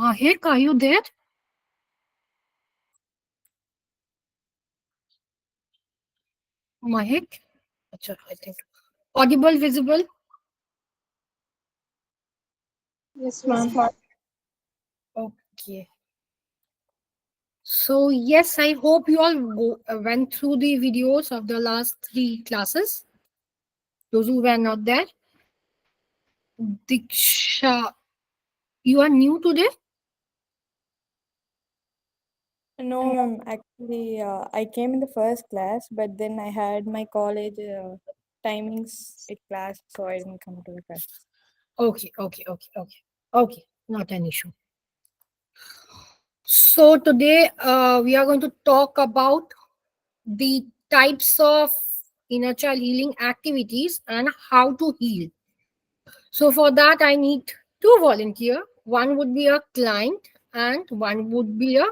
Mahek, are you there? Mahek? Achha, I think. Audible, visible? Yes, ma'am. Okay. So, yes, I hope you all went through the videos of the last three classes. Those who were not there. Diksha, you are new today? No, ma'am. Actually, I came in the first class, but then I had my college timings at class, so I didn't come to the class. Okay. Not an issue. So, today we are going to talk about the types of inner child healing activities and how to heal. So for that, I need two volunteer. One would be a client and one would be a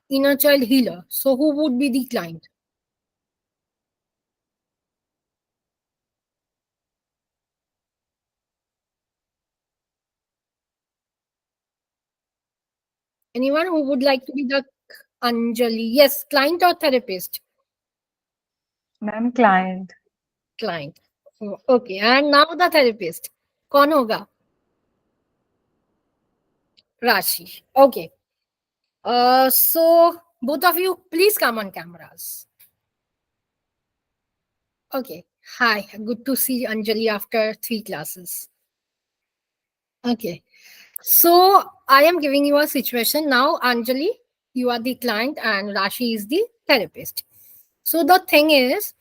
inner child healer. So who would be the client? Anyone who would like to be the Anjali? Yes, client or therapist? Ma'am client. Client. Okay, and now the therapist. कौन होगा? Rashi. Okay. So both of you, please come on cameras. Okay. Hi. Good to see Anjali after 3 classes. Okay. So I am giving you a situation now. Anjali, you are the client and Rashi is the therapist. So the thing is,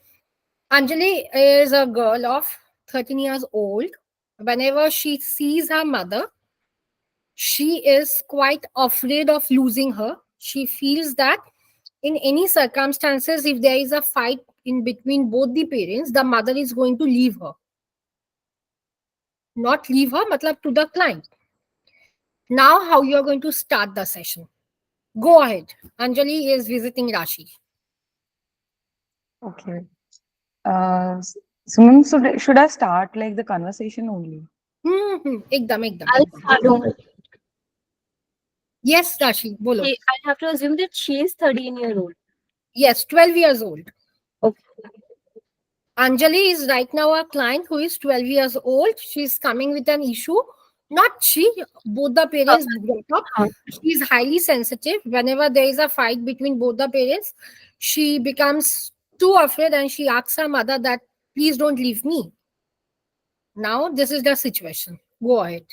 Anjali is a girl of 13 years old. Whenever she sees her mother, she is quite afraid of losing her. She feels that in any circumstances, if there is a fight in between both the parents, the mother is going to leave her. Not leave her, matlab to the client. Now, how you are going to start the session? Go ahead. Anjali is visiting Rashi. Okay. So ma'am, should I start like the conversation only? Ekdam. I don't. Yes, Rashi, bolo. I have to assume that she is 13-year-old. Yes, 12 years old. Okay. Anjali is right now a client who is 12 years old. She's coming with an issue. Not she, both the parents brought up. She is highly sensitive. Whenever there is a fight between both the parents, she becomes too afraid and she asks her mother that, please don't leave me. Now, this is the situation. Go ahead.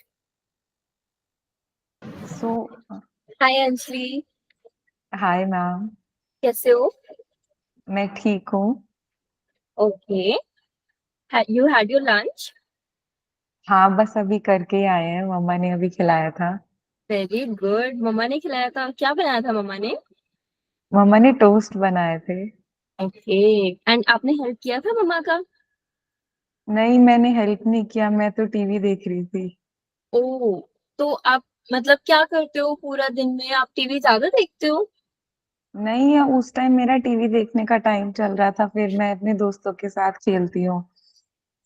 So, Hi Anjali, hi ma'am. कैसे हो? मैं ठीक हूँ. Okay. You had your lunch? हाँ, बस अभी करके ही आए हैं. मम्मा ने अभी खिलाया था. Very good. मम्मा ने खिलाया था. क्या बनाया था मम्मा ने? मम्मा ने टोस्ट बनाए थे. Okay. And आपने हेल्प किया था मम्मा का? नहीं, मैंने हेल्प नहीं किया. मैं तो टीवी देख रही थी. ओह, तो आप मतलब क्या करते हो पूरा दिन में? आप टीवी ज्यादा देखते हो? नहीं, उस टाइम मेरा टीवी देखने का टाइम चल रहा था. फिर मैं अपने दोस्तों के साथ खेलती हूँ.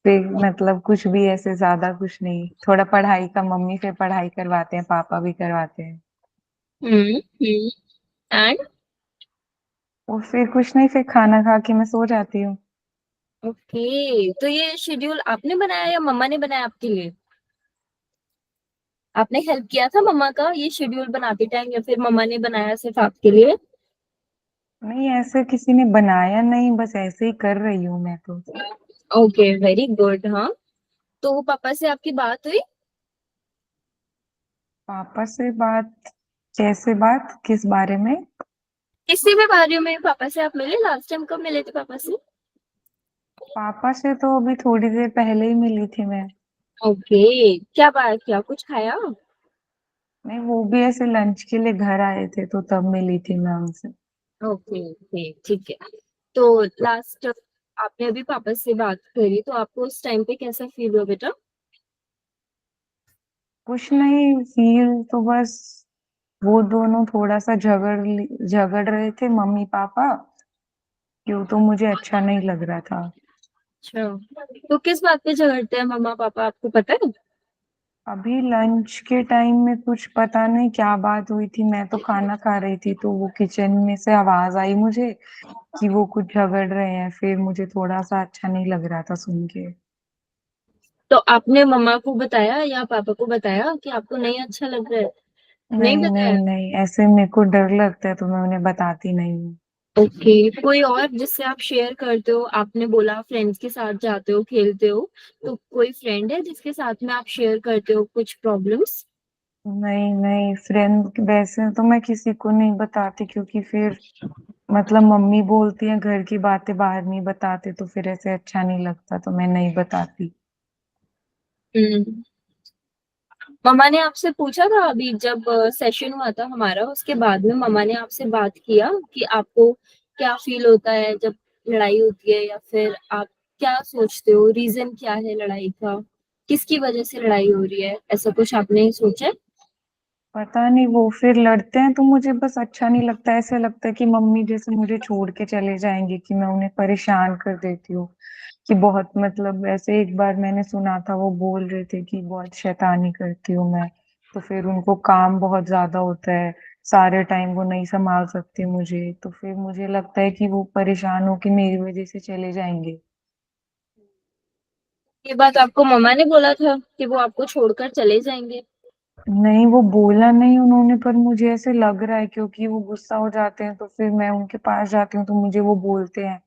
फिर मतलब कुछ भी ऐसे ज्यादा कुछ नहीं. थोड़ा पढ़ाई का, मम्मी से पढ़ाई करवाते हैं, पापा भी करवाते हैं. एंड और फिर कुछ नहीं, फिर खाना खा के मैं सो जाती हूँ. ओके, तो ये शेड्यूल आपने बनाया या मम्मा ने बनाया आपके लिए? आपने हेल्प किया था मम्मा का ये शेड्यूल बनाते टाइम या फिर मम्मा ने बनाया सिर्फ आपके लिए? नहीं, ऐसे किसी ने बनाया नहीं, बस ऐसे ही कर रही हूँ मैं तो. Okay, very good. हाँ, तो पापा से आपकी बात हुई? पापा से बात? कैसे बात? किस बारे में? किसी भी बारे में पापा से आप मिले? लास्ट टाइम कब मिले थे पापा से? पापा से तो अभी थोड़ी देर पहले ही मिली थी मैं. ओके, क्या बात किया? कुछ खाया? नहीं, वो भी ऐसे लंच के लिए घर आए थे तो तब मिली थी मैं उनसे. ओके ओके, ठीक है. तो लास्ट आपने अभी पापा से बात करी तो आपको उस टाइम पे कैसा फील हुआ बेटा? कुछ नहीं फील तो, बस वो दोनों थोड़ा सा झगड़ रहे थे, मम्मी पापा. क्यों, तो मुझे अच्छा नहीं लग रहा था. अच्छा, तो किस बात पे झगड़ते हैं मम्मा पापा, आपको पता है? अभी लंच के टाइम में कुछ पता नहीं क्या बात हुई थी, मैं तो खाना खा रही थी तो वो किचन में से आवाज आई मुझे कि वो कुछ झगड़ रहे हैं, फिर मुझे थोड़ा सा अच्छा नहीं लग रहा था सुन के। तो आपने मम्मा को बताया या पापा को बताया कि आपको नहीं अच्छा लग रहा है? नहीं नहीं बताया? नहीं नहीं, ऐसे मेरे को डर लगता है तो मैं उन्हें बताती नहीं हूँ। ओके, कोई और जिससे आप शेयर करते हो? आपने बोला फ्रेंड्स के साथ जाते हो, खेलते हो, तो कोई फ्रेंड है जिसके साथ में आप शेयर करते हो कुछ प्रॉब्लम्स? नहीं नहीं, फ्रेंड वैसे तो मैं किसी को नहीं बताती, क्योंकि फिर मतलब मम्मी बोलती है घर की बातें बाहर नहीं बताते, तो फिर ऐसे अच्छा नहीं लगता, तो मैं नहीं बताती। हम्म। मम्मा ने आपसे पूछा था अभी जब सेशन हुआ था हमारा, उसके बाद में मम्मा ने आपसे बात किया कि आपको क्या फील होता है जब लड़ाई होती है, या फिर आप क्या सोचते हो, रीजन क्या है लड़ाई का, किसकी वजह से लड़ाई हो रही है, ऐसा कुछ आपने सोचा है? पता नहीं, वो फिर लड़ते हैं तो मुझे बस अच्छा नहीं लगता, ऐसे लगता है कि मम्मी जैसे मुझे छोड़ के चले जाएंगे, कि मैं उन्हें परेशान कर देती हूँ, कि बहुत मतलब ऐसे एक बार मैंने सुना था वो बोल रहे थे कि बहुत शैतानी करती हूँ मैं, तो फिर उनको काम बहुत ज्यादा होता है, सारे टाइम वो नहीं संभाल सकते मुझे, तो फिर मुझे लगता है कि वो परेशान हो कि मेरी वजह से चले जाएंगे। ये बात आपको मम्मा ने बोला था कि वो आपको छोड़कर चले जाएंगे? नहीं, वो बोला नहीं उन्होंने, पर मुझे ऐसे लग रहा है, क्योंकि वो गुस्सा हो जाते हैं तो फिर मैं उनके पास जाती हूँ तो मुझे वो बोलते हैं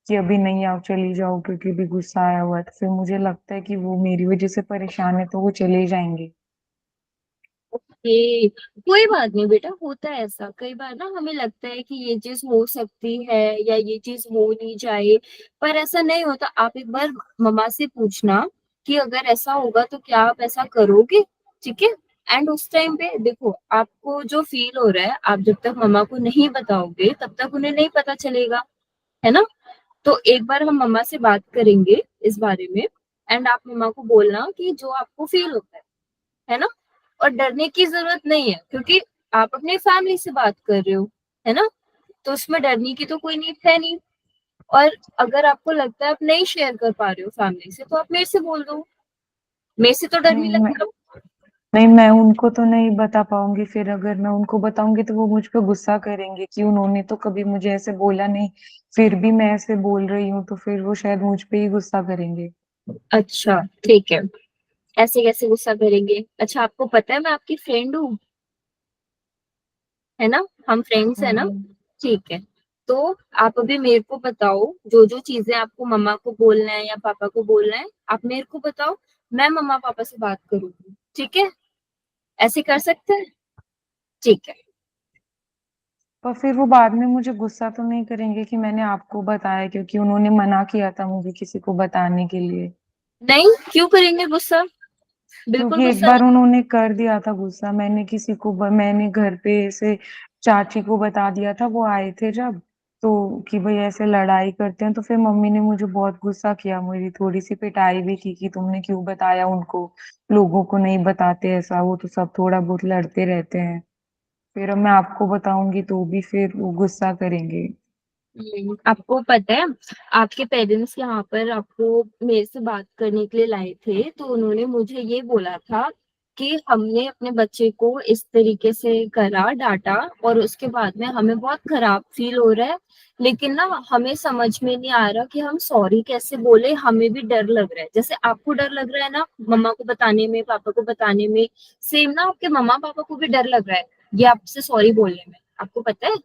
कि अभी नहीं आओ, चली जाओ, क्योंकि अभी गुस्सा आया हुआ है, तो फिर मुझे लगता है कि वो मेरी वजह से परेशान है तो वो चले जाएंगे। ये कोई बात नहीं बेटा, होता है ऐसा कई बार ना, हमें लगता है कि ये चीज हो सकती है या ये चीज हो नहीं जाए, पर ऐसा नहीं होता। आप एक बार मम्मा से पूछना कि अगर ऐसा होगा तो क्या आप ऐसा करोगे, ठीक है? एंड उस टाइम पे देखो, आपको जो फील हो रहा है, आप जब तक मम्मा को नहीं बताओगे तब तक उन्हें नहीं पता चलेगा, है ना? तो एक बार हम मम्मा से बात करेंगे इस बारे में, एंड आप मम्मा को बोलना कि जो आपको फील होता है ना? और डरने की जरूरत नहीं है, क्योंकि आप अपने फैमिली से बात कर रहे हो, है ना? तो उसमें डरने की तो कोई नीड है नहीं। और अगर आपको लगता है आप नहीं शेयर कर पा रहे हो फैमिली से, तो आप मेरे से बोल दो, मेरे से तो डर नहीं नहीं मैं लगता। नहीं, मैं उनको तो नहीं बता पाऊंगी, फिर अगर मैं उनको बताऊंगी तो वो मुझ पे गुस्सा करेंगे कि उन्होंने तो कभी मुझे ऐसे बोला नहीं, फिर भी मैं ऐसे बोल रही हूँ, तो फिर वो शायद मुझ पे ही गुस्सा करेंगे। अच्छा, ठीक है। ऐसे कैसे गुस्सा करेंगे? अच्छा, आपको पता है मैं आपकी फ्रेंड हूँ, है ना? हम फ्रेंड्स है ना? हम्म। ठीक है। तो आप अभी मेरे को बताओ, जो जो चीजें आपको मम्मा को बोलना है या पापा को बोलना है, आप मेरे को बताओ। मैं मम्मा पापा से बात करूंगी, ठीक है? ऐसे कर सकते हैं? ठीक है। पर फिर वो बाद में मुझे गुस्सा तो नहीं करेंगे कि मैंने आपको बताया, क्योंकि उन्होंने मना किया था मुझे किसी को बताने के लिए। नहीं, क्यों करेंगे गुस्सा? बिल्कुल क्योंकि एक गुस्सा बार नहीं। उन्होंने कर दिया था गुस्सा, मैंने किसी को मैंने घर पे ऐसे चाची को बता दिया था, वो आए थे जब, तो कि भाई ऐसे लड़ाई करते हैं, तो फिर मम्मी ने मुझे बहुत गुस्सा किया, मेरी थोड़ी सी पिटाई भी की कि तुमने क्यों बताया उनको, लोगों को नहीं बताते ऐसा, वो तो सब थोड़ा बहुत लड़ते रहते हैं, फिर अब मैं आपको बताऊंगी तो भी फिर वो गुस्सा करेंगे। आपको पता है, आपके पेरेंट्स यहाँ पर आपको मेरे से बात करने के लिए लाए थे, तो उन्होंने मुझे ये बोला था कि हमने अपने बच्चे को इस तरीके से करा, डांटा, और उसके बाद में हमें बहुत खराब फील हो रहा है, लेकिन ना हमें समझ में नहीं आ रहा कि हम सॉरी कैसे बोले, हमें भी डर लग रहा है। जैसे आपको डर लग रहा है ना मम्मा को बताने में, पापा को बताने में, सेम ना आपके मम्मा पापा को भी डर लग रहा है ये आपसे सॉरी बोलने में, आपको पता है?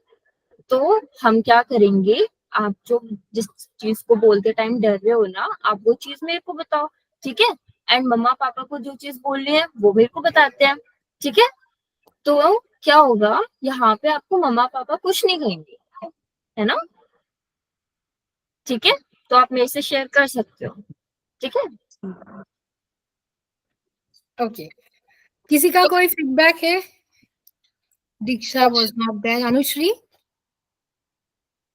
तो हम क्या करेंगे, आप जो जिस चीज को बोलते टाइम डर रहे हो ना, आप वो चीज मेरे को बताओ, ठीक है? एंड मम्मा पापा को जो चीज बोलनी है वो मेरे को बताते हैं, ठीक है? तो क्या होगा, यहाँ पे आपको मम्मा पापा कुछ नहीं कहेंगे, है ना? ठीक है? तो आप मेरे से शेयर कर सकते हो, ठीक है? ओके, किसी का कोई फीडबैक है? Diksha was not there. Anushree,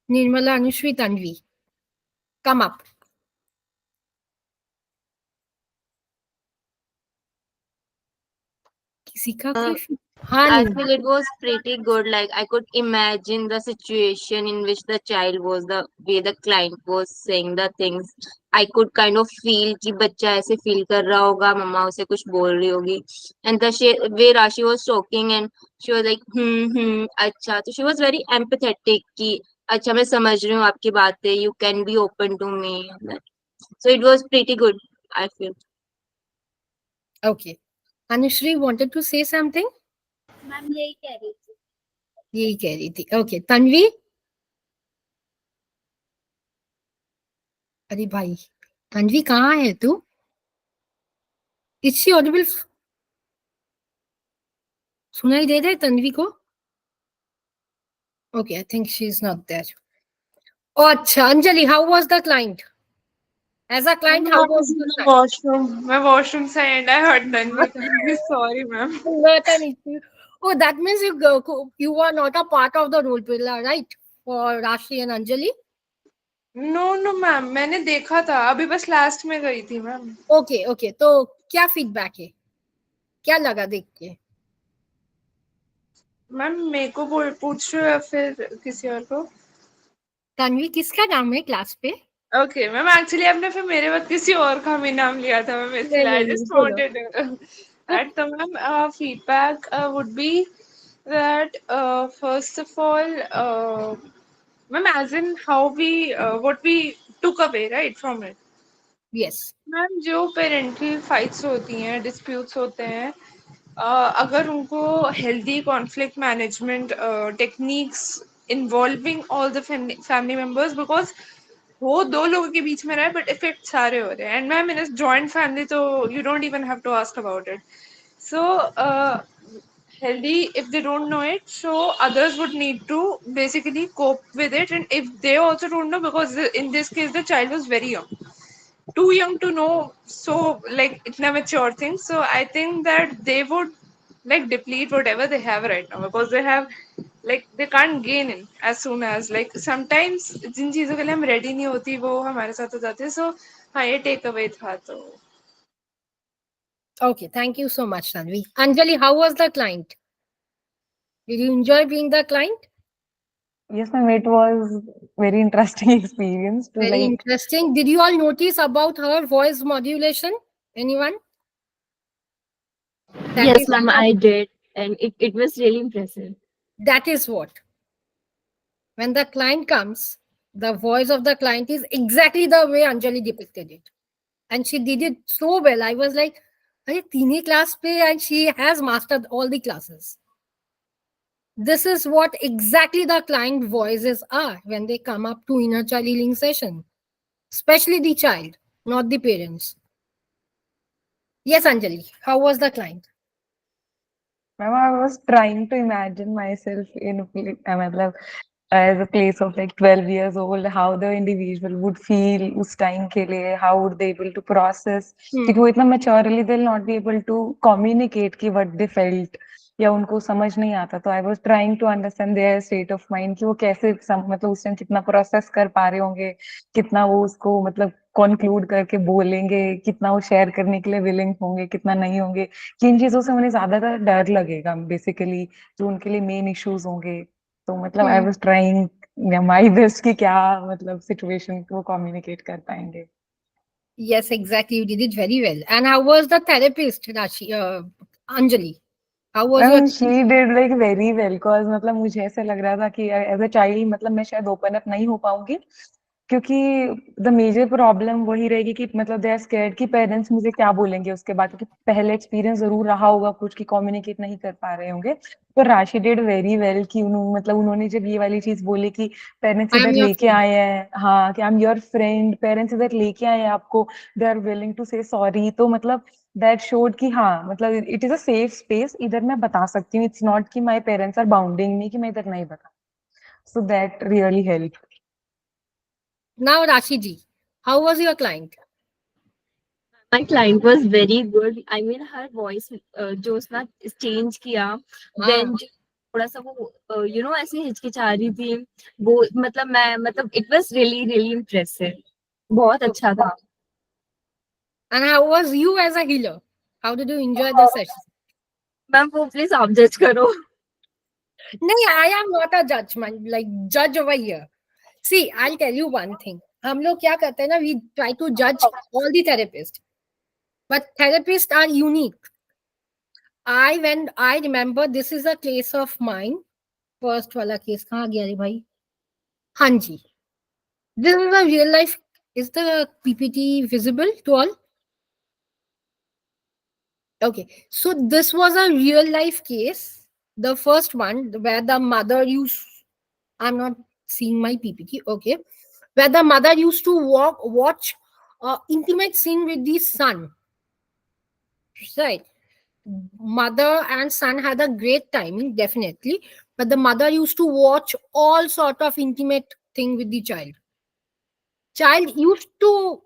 Nirmala, Anushree, Tanvi, come up. किसी किसी का Uh, कोई हाँ I नहीं feel it was pretty good. Like I could imagine the situation in which the child was, the way the client was saying the things. I could kind of feel कि बच्चा ऐसे feel कर रहा होगा, मम्मा उसे कुछ बोल रही होगी. And the way Rashi was talking and she was like अच्छा. So she was very empathetic कि अच्छा मैं समझ रही हूँ आपकी बातें. You can be open to me. So it was pretty good. I feel. okay. Anushri wanted to say something. Ma'am यही कह रही थी. यही कह रही थी. Okay. तन्वी. अरे भाई तन्वी कहाँ है तू? Is she audible? सुनाई दे रहा है तन्वी को? Okay, I think she's not there. Oh, अच्छा Anjali, how was the client? As a client, how was the client? washroom. My washroom side. I heard Tanvi. Sorry, ma'am. Not an issue. Oh, that means you are not a part of the role play, right? For Rashi and Anjali. No, no, ma'am. मैंने देखा था. अभी बस last में गई थी, ma'am. Okay, okay. तो क्या feedback है? क्या लगा देख के? मैम मेरे को पूछ रहे हो या फिर किसी और को? तन्वी किसका नाम है क्लास पे? ओके मैम, एक्चुअली आपने फिर मेरे वक्त किसी और का भी नाम लिया था मैम, नहीं इसलिए आई नहीं नहीं जस्ट बोलो. Wanted at the ma'am feedback would be that first of all ma'am, as in how we what we took away right from it. Yes. Ma'am जो पेरेंटल फाइट्स होती हैं, डिस्प्यूट्स होते हैं, अगर उनको healthy conflict management techniques involving all the family members, because वो दो लोगों के बीच में रहा है बट इफेक्ट सारे हो रहे हैं, and ma'am in joint family तो you don't even have to ask about it. So healthy if they don't know it, so others would need to basically cope with it, and if they also don't know, because in this case the child was very young, too young to know so like itna mature things. So I think that they would like deplete whatever they have right now, because they have like they can't gain in as soon as like sometimes जिन चीजों के लिए हम ready नहीं होती वो हमारे साथ हो जाती है. So हाँ ये take away था. तो Okay, thank you so much, Tanvi. Anjali, how was the client? Did you enjoy being the client? yes ma'am, it was very interesting experience to Very like. interesting. Did you all notice about her voice modulation? Anyone? That Yes, is ma'am, I did, and it was really impressive. that is what. When the client comes, the voice of the client is exactly the way Anjali depicted it. And she did it so well. I was like, "Are teeny class pe," and she has mastered all the classes. This is what exactly the client voices are when they come up to inner child healing session, especially the child, not the parents. Yes, Anjali, how was the client? Ma'am, I was trying to imagine myself in a मतलब as a place of like 12 years old, how the individual would feel उस time के लिए, how would they able to process, क्योंकि वो इतना maturely they'll not be able to communicate कि what they felt, या उनको समझ नहीं आता. तो I was trying to understand their state of mind कि वो कैसे मतलब उस टाइम कितना प्रोसेस कर पा रहे होंगे, कितना वो उसको मतलब कंक्लूड करके बोलेंगे, कितना वो शेयर करने के लिए विलिंग होंगे, कितना नहीं होंगे. किन चीजों से उन्हें ज्यादातर डर लगेगा बेसिकली, जो उनके लिए मेन इश्यूज होंगे. तो मतलब I was trying my best कि क्या मतलब सिचुएशन को कम्युनिकेट कर पाएंगे. Yes, exactly. You did it very well. And how was the therapist, Rashi, Anjali? How was your ma'am she did like very well, cause मतलब मुझे ऐसा लग रहा था कि एज अ चाइल्ड मतलब मैं शायद ओपन अप नहीं हो पाऊंगी, क्योंकि द मेजर प्रॉब्लम वही रहेगी कि मतलब दे आर स्कैर्ड कि पेरेंट्स मुझे क्या बोलेंगे उसके बाद, क्योंकि पहले एक्सपीरियंस जरूर रहा होगा कुछ कि कम्युनिकेट नहीं कर पा रहे होंगे. तो राशि डिड वेरी वेल कि मतलब उन्होंने जब ये वाली चीज बोली कि पेरेंट्स I इधर am your लेके friend. आए हैं, हाँ कि I am your friend, parents इधर लेके आए हैं आपको, दे आर विलिंग टू से सॉरी. तो मतलब दैट शोड कि हाँ मतलब it is a safe space, इधर मैं बता सकती हूँ, इट्स नॉट कि माय पेरेंट्स आर बाउंडिंग मी कि मैं इधर नहीं बता. So that really help. Now, Rashi ji, how was your client? My client was very good. I mean, her voice जो उसने change किया, हाँ. then जो थोड़ा सा वो ऐसे हिचकिचा रही थी, वो मतलब it was really really impressive. बहुत Okay. अच्छा था. And how was you as a healer? How did you enjoy the session? Ma'am वो प्लीज आप जज करो। No, I am not a judgment, like judge over here. See, I'll tell you one thing. हम लोग क्या करते हैं ना, we try to judge all the therapists, but therapists are unique. When I remember, this is a case of mine. First वाला case कहाँ गया रे भाई? हाँ जी. This is a real life. Is the PPT visible to all? Okay. So this was a real life case. The first one where the mother used. I'm not seeing my PPT. Okay. Where the mother used to watch intimate scene with the son. Right. Mother and son had a great timing, definitely. But the mother used to watch all sort of intimate thing with the child. Child used to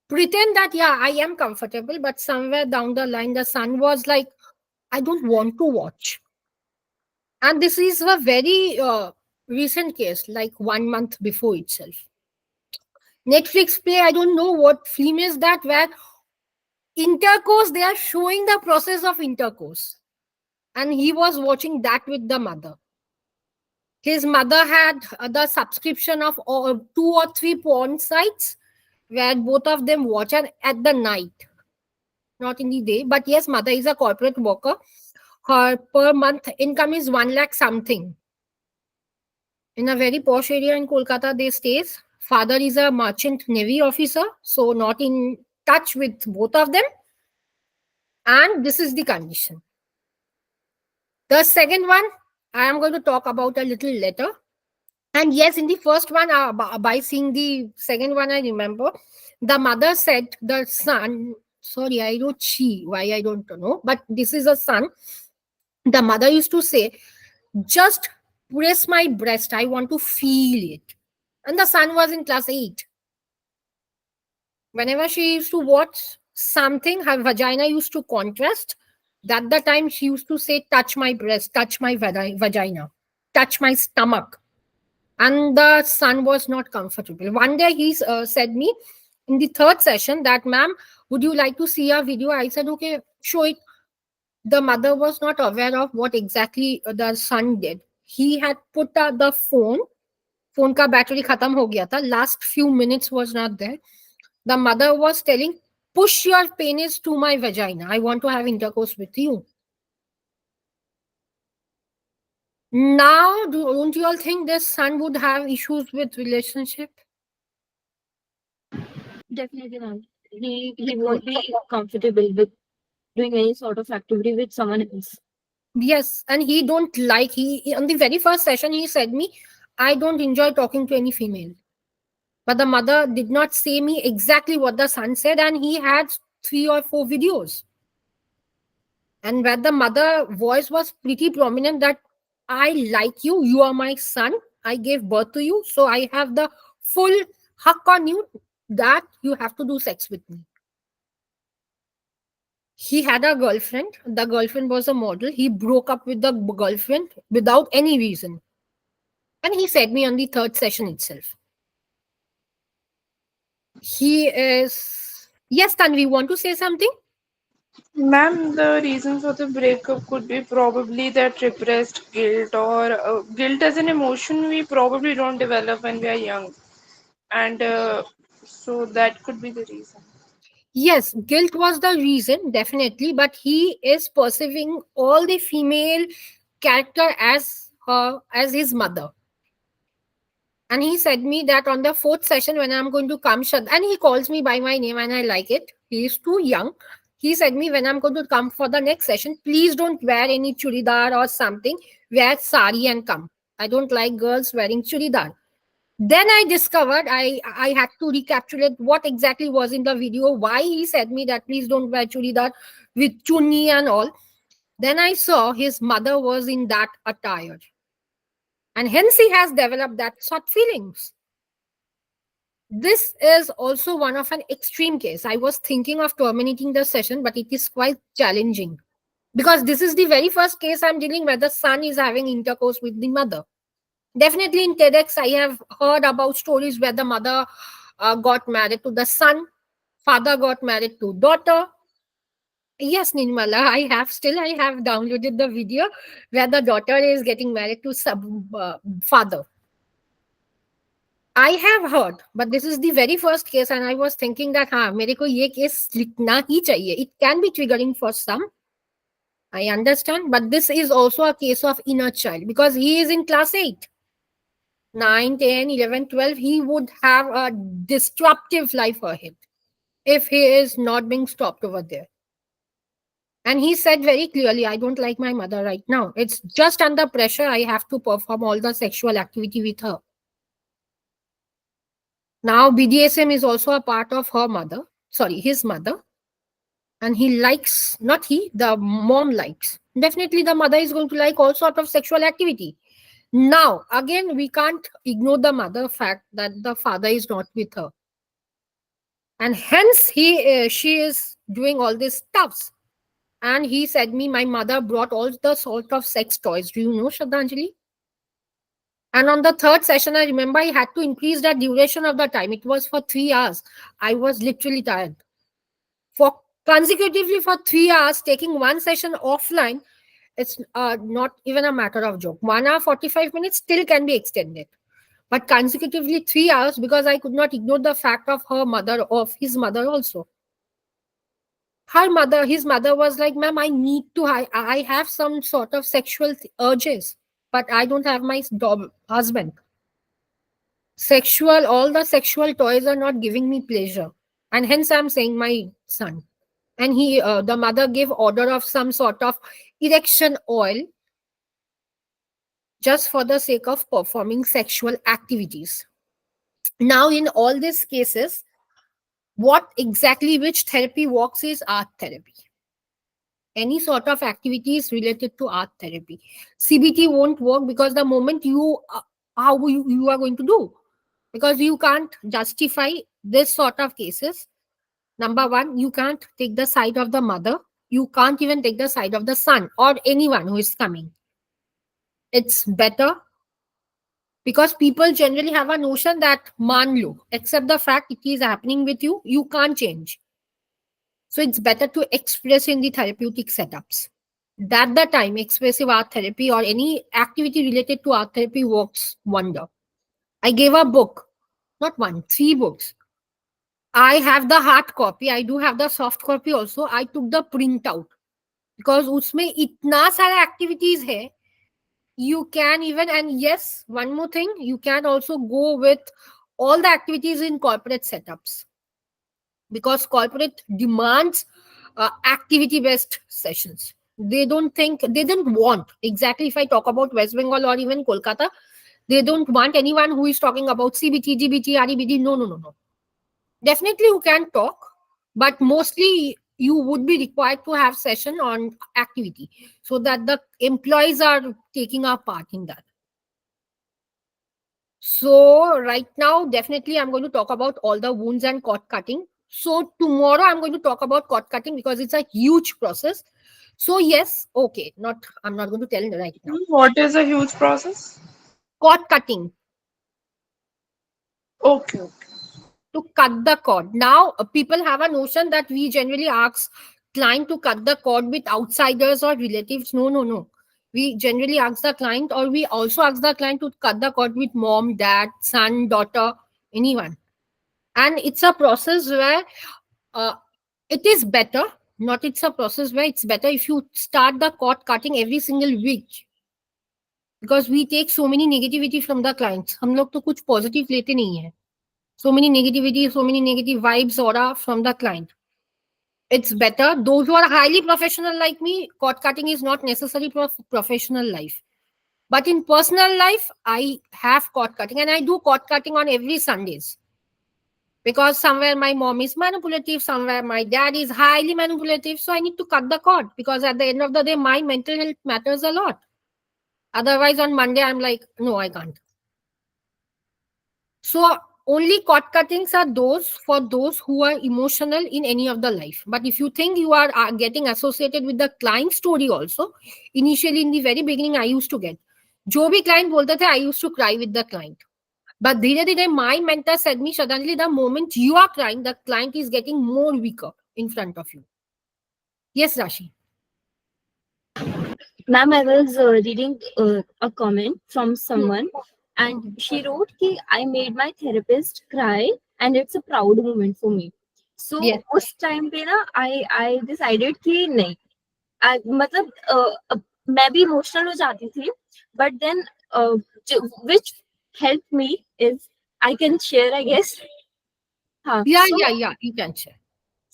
pretend that, yeah, I am comfortable, but somewhere down the line, the son was like, I don't want to watch. And this is a very recent case, like 1 month before itself. Netflix play, I don't know what film is that, where intercourse, they are showing the process of intercourse. And he was watching that with the mother. His mother had the subscription of 2 or 3 porn sites where both of them watch at the night, not in the day. But yes, mother is a corporate worker. Her per month income is 1 lakh something. In a very posh area in Kolkata, they stays. Father is a merchant navy officer, so not in touch with both of them. And this is the condition. The second one, I am going to talk about a little later. And yes, in the first one, by seeing the second one, I remember the mother said the son, sorry, I wrote she, why I don't know, but this is a son. The mother used to say, just press my breast, I want to feel it. And the son was in class 8. Whenever she used to watch something, her vagina used to contrast. At the time, she used to say, touch my breast, touch my vagina, touch my stomach. And the son was not comfortable. One day he said me in the third session that, ma'am, would you like to see a video? I said, okay, show it. The mother was not aware of what exactly the son did. He had put the phone ka battery khatam ho gaya tha. Last few minutes was not there. The mother was telling, push your penis to my vagina. I want to have intercourse with you. Now, don't you all think this son would have issues with relationship? Definitely not. He won't be comfortable with doing any sort of activity with someone else. Yes, and he don't like, on the very first session he said me, I don't enjoy talking to any female. But the mother did not say me exactly what the son said, and he had 3 or 4 videos. And where the mother voice was pretty prominent that I like you, you are my son, I gave birth to you, so I have the full haq on you that you have to do sex with me. He had a girlfriend. The girlfriend was a model. He broke up with the girlfriend without any reason. And he said me on the third session itself. He is. Yes, Tanvi, want to say something? Ma'am, the reason for the breakup could be probably that repressed guilt, or guilt as an emotion we probably don't develop when we are young. And so that could be the reason. Yes, guilt was the reason, definitely, but he is perceiving all the female character as her, as his mother. And he said me that on the fourth session when I'm going to come, and he calls me by my name and I like it. He is too young. He said me when I'm going to come for the next session, please don't wear any churidar or something. Wear sari and come. I don't like girls wearing churidar. Then I discovered I had to recapitulate what exactly was in the video, why he said me that please don't wear churidar with chunni and all. Then I saw his mother was in that attire. And hence he has developed that sort feelings. This is also one of an extreme case. I was thinking of terminating the session, but it is quite challenging because this is the very first case I'm dealing where the son is having intercourse with the mother. Definitely in TEDx, I have heard about stories where the mother got married to the son, father got married to daughter. Yes, Nirmala, I have downloaded the video where the daughter is getting married to father. I have heard, but this is the very first case, and I was thinking that हाँ मेरे को ये case लिखना ही चाहिए. It can be triggering for some. I understand, but this is also a case of inner child because he is in class 8, 9, 10, 11, 12. He would have a disruptive life ahead if he is not being stopped over there. And he said very clearly, I don't like my mother right now. It's just under pressure. I have to perform all the sexual activity with her. Now, BDSM is also a part of her mother, sorry, his mother. And he likes, not he, the mom likes. Definitely, the mother is going to like all sort of sexual activity. Now, again, we can't ignore the mother fact that the father is not with her. And hence, she is doing all these stuffs. And he said me, my mother brought all the sort of sex toys. Do you know, Shraddhanjali? And on the third session, I remember I had to increase the duration of the time. It was for 3 hours. I was literally tired. For consecutively for 3 hours, taking one session offline, it's not even a matter of joke. 1 hour, 45 minutes still can be extended. But consecutively 3 hours because I could not ignore the fact of her mother, of his mother also. His mother was like, ma'am, I need to, I have some sort of sexual urges, but I don't have my husband. All the sexual toys are not giving me pleasure. And hence I'm saying my son. And the mother gave order of some sort of erection oil just for the sake of performing sexual activities. Now, in all these cases, what exactly which therapy works is art therapy. Any sort of activities related to art therapy. CBT won't work because the moment how you are going to do, because you can't justify this sort of cases. Number one, you can't take the side of the mother. You can't even take the side of the son or anyone who is coming. It's better because people generally have a notion that man lo, accept the fact it is happening with you, you can't change. So it's better to express in the therapeutic setups. That the time expressive art therapy or any activity related to art therapy works wonder. I gave a book, not one, 3 books. I have the hard copy. I do have the soft copy also. I took the printout because उसमें इतना सारा activities है. You can even, and yes, one more thing, you can also go with all the activities in corporate setups because corporate demands activity based sessions. They don't want, exactly if I talk about West Bengal or even Kolkata, they don't want anyone who is talking about CBT, GBT, REBT. No, no, no, no. Definitely you can talk, but mostly you would be required to have session on activity so that the employees are taking a part in that. So right now, definitely I'm going to talk about all the wounds and cord cutting. So tomorrow I'm going to talk about cord cutting because it's a huge process. So yes, okay, I'm not going to tell right now. What is a huge process? Cord cutting, Okay, okay. to cut the cord. Now, people have a notion that we generally ask client to cut the cord with outsiders or relatives. No, no, no. We generally ask the client, or we also ask the client to cut the cord with mom, dad, son, daughter, anyone. And it's a process where uh, it is better. Not it's a process where it's better if you start the cord cutting every single week. Because we take so many negativity from the clients. हम लोग तो कुछ positive लेते नहीं है. So many negativity, so many negative vibes aura from the client. It's better. Those who are highly professional like me, cord cutting is not necessary for professional life. But in personal life, I have cord cutting and I do cord cutting on every Sundays. Because somewhere my mom is manipulative, somewhere my dad is highly manipulative. So I need to cut the cord because at the end of the day, my mental health matters a lot. Otherwise, on Monday, I'm like, no, I can't. So only cord cuttings are those for those who are emotional in any of the life. But if you think you are getting associated with the client story also, initially in the very beginning, I used to get. जो भी client बोलते थे, I used to cry with the client. But धीरे धीरे my mentor said me, suddenly the moment you are crying, the client is getting more weaker in front of you. Yes, Rashi. Ma'am, I was reading a comment from someone, and Mhm. she wrote कि I made my therapist cry, and it's a proud moment for me. So Yes. उस time पे ना I decided कि नहीं, मतलब मैं भी emotional हो जाती थी, but then uh, which helped me is I can share, I guess. हाँ, Yeah, so yeah, yeah. You can share.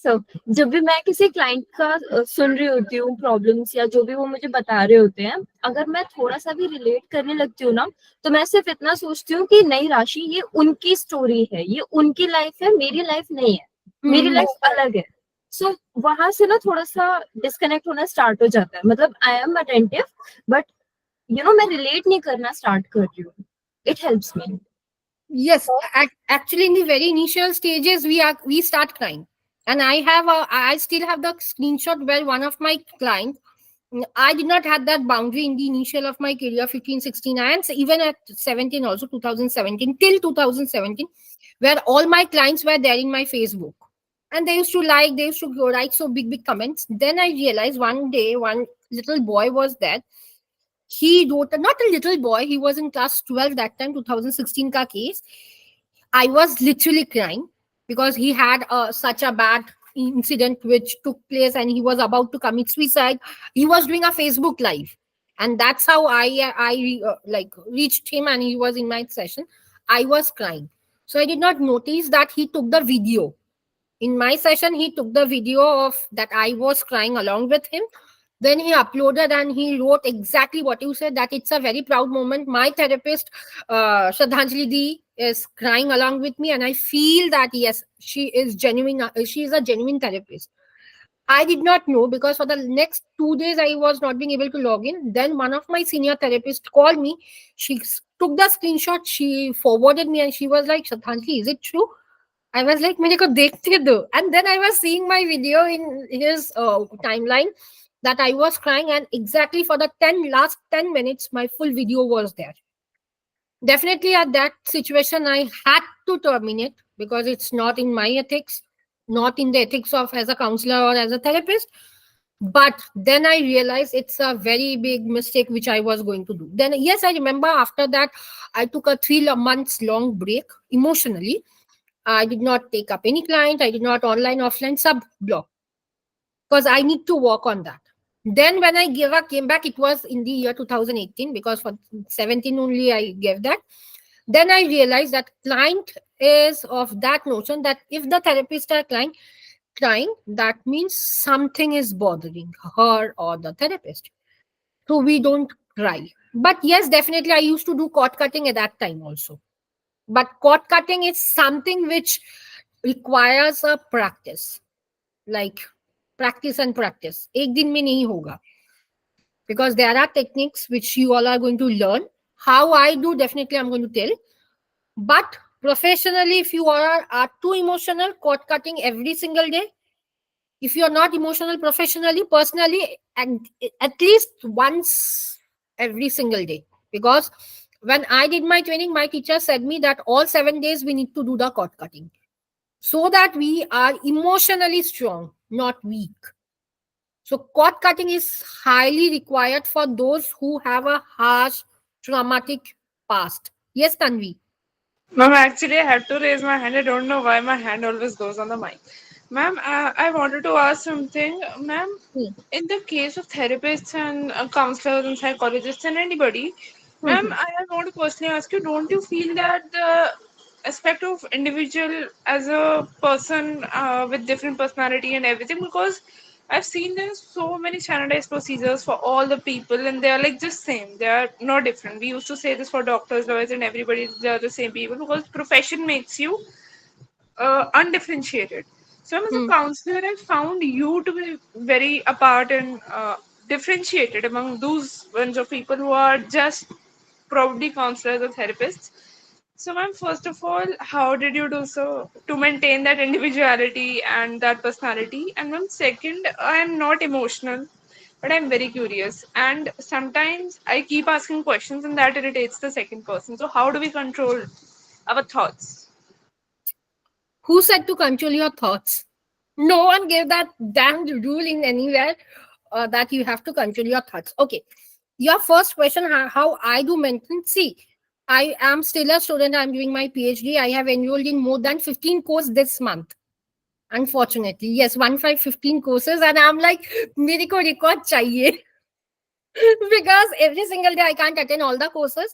सो जब भी मैं किसी क्लाइंट का सुन रही होती हूँ प्रॉब्लम्स या जो भी वो मुझे बता रहे होते हैं, अगर मैं थोड़ा सा भी रिलेट करने लगती हूँ ना, तो मैं सिर्फ इतना सोचती हूँ कि नहीं राशि, ये उनकी स्टोरी है, ये उनकी लाइफ है, मेरी लाइफ नहीं है, मेरी Hmm. लाइफ अलग है. सो वहां से ना थोड़ा सा डिस्कनेक्ट होना स्टार्ट हो जाता है. मतलब आई एम अटेंटिव, बट मैं रिलेट नहीं करना स्टार्ट कर रही हूँ. It helps me. Yes, actually, in the very initial stages, we start crying, and I still have the screenshot where one of my clients. I did not have that boundary in the initial of my career, 15, 16, and even at 17, also 2017 till 2017, where all my clients were there in my Facebook, and they used to write so big comments. Then I realized one day one little boy was there. He wrote, not a little boy, he was in class 12 that time, 2016 ka case. I was literally crying because he had such a bad incident which took place and he was about to commit suicide. He was doing a Facebook live, and that's how I like reached him, and he was in my session. I was crying, so I did not notice that he took the video. In my session, he took the video of that I was crying along with him. Then he uploaded and he wrote exactly what you said, that it's a very proud moment. My therapist, Shradhanjali Di, is crying along with me, and I feel that yes, she is genuine. She is a genuine therapist. I did not know because for the next 2 days I was not being able to log in. Then one of my senior therapists called me. She took the screenshot, she forwarded me, and she was like, Shradhanjali, is it true? I was like, मेरे को देखते दो. And then I was seeing my video in his timeline that I was crying, and exactly for the last 10 minutes, my full video was there. Definitely at that situation, I had to terminate because it's not in my ethics, not in the ethics of as a counselor or as a therapist. But then I realized it's a very big mistake which I was going to do. Then, yes, I remember after that, I took a 3 months long break emotionally. I did not take up any client. I did not online, offline, sub block because I need to work on that. Then when I came back, it was in the year 2018 because for 17 only I gave that. Then I realized that client is of that notion that if the therapist are crying, that means something is bothering her or the therapist. So we don't cry. But yes, definitely I used to do cord cutting at that time also. But cord cutting is something which requires a practice, like practice and practice. एक दिन में नहीं होगा, because there are techniques which you all are going to learn. How I do, definitely I'm going to tell. But professionally, if you are too emotional, cord cutting every single day. If you are not emotional professionally, personally, and at least once every single day. Because when I did my training, my teacher said me that all 7 days we need to do the cord cutting so that we are emotionally strong, not weak. So, cord cutting is highly required for those who have a harsh, traumatic past. Yes, Tanvi. Ma'am, actually, I had to raise my hand. I don't know why my hand always goes on the mic. Ma'am, I wanted to ask something. Ma'am, Hmm. in the case of therapists and counselors and psychologists and anybody, Hmm, ma'am, hmm. I want to personally ask you, don't you feel that the aspect of individual as a person with different personality and everything? Because I've seen there's so many standardized procedures for all the people, and they are like just same. They are not different. We used to say this for doctors, lawyers, and everybody. They are the same people because profession makes you undifferentiated. So, as a Hmm. counselor, I found you to be very apart and differentiated among those bunch of people who are just probably counselors or therapists. So, ma'am, first of all, how did you do so to maintain that individuality and that personality? And ma'am, second, I am not emotional, but I'm very curious. And sometimes I keep asking questions, and that irritates the second person. So, how do we control our thoughts? Who said to control your thoughts? No one gave that damn rule in anywhere that you have to control your thoughts. Okay. Your first question, how I do maintain. See, I am still a student. I'm doing my PhD. I have enrolled in more than 15 courses this month. Unfortunately, yes, 15 courses, and I'm like, मेरे को record चाहिए. Because every single day I can't attend all the courses.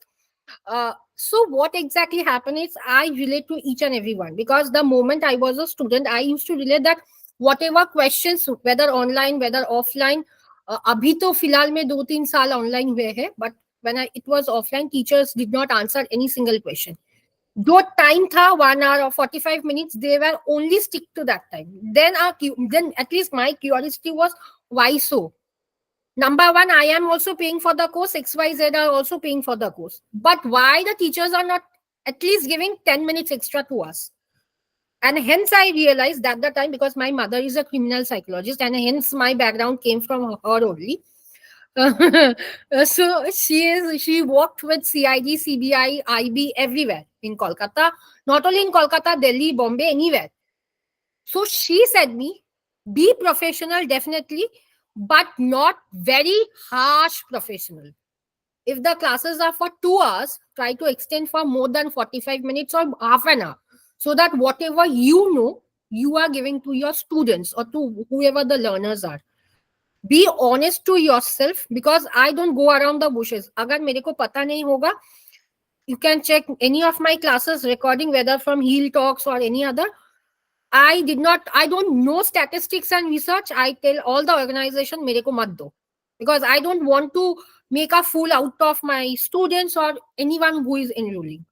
So what exactly happened is I relate to each and every one, because the moment I was a student, I used to relate that whatever questions, whether online, whether offline, अभी तो फिलहाल में 2-3 साल online हुए हैं, but when it was offline, teachers did not answer any single question. Though time tha 1 hour or 45 minutes, they were only stick to that time. Then at least my curiosity was, why so? Number one, I am also paying for the course. XYZ are also paying for the course. But why the teachers are not at least giving 10 minutes extra to us? And hence I realized at the time, because my mother is a criminal psychologist, and hence my background came from her only. So she worked with CID, CBI, IB everywhere in Kolkata, not only in Kolkata, Delhi, Bombay, anywhere. So she said me, be professional definitely, but not very harsh professional. If the classes are for 2 hours, try to extend for more than 45 minutes or half an hour, so that whatever you know, you are giving to your students or to whoever the learners are. Be honest to yourself, because I don't go around the bushes. Agar mere ko pata nahi hoga, you can check any of my classes recording, whether from Heel Talks or any other. I don't know statistics and research. I tell all the organization, mere ko mat do. Because I don't want to make a fool out of my students or anyone who is enrolling.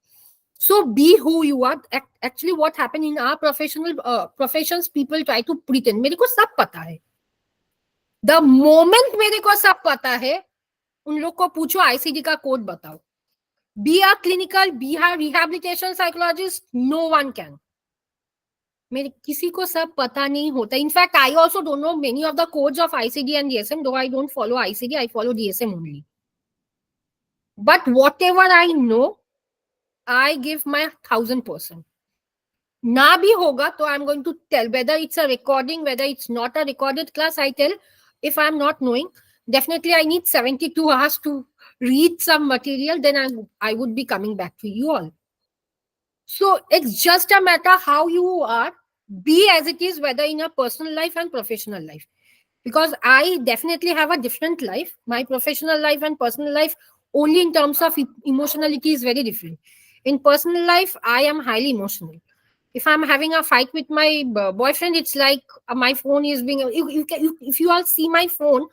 So be who you are. Actually, what happened in our professions, people try to pretend. मेरे को सब पता है. The moment मेरे को सब पता है, उन लोग को पूछो ICD का कोड बताओ. Be a clinical, be a rehabilitation psychologist, no one can. मेरे किसी को सब पता नहीं होता. In fact I also don't know many of the codes of ICD and DSM, though I don't follow ICD, I follow DSM only. But whatever I know, I give my 1000%. ना भी होगा तो I am going to tell, whether it's a recording, whether it's not a recorded class, I tell. If I'm not knowing, definitely I need 72 hours to read some material, then I would be coming back to you all. So it's just a matter how you are. Be as it is, whether in your personal life and professional life. Because I definitely have a different life. My professional life and personal life, only in terms of emotionality, is very different. In personal life, I am highly emotional. If I'm having a fight with my boyfriend, it's like my phone is being. If you all see my phone,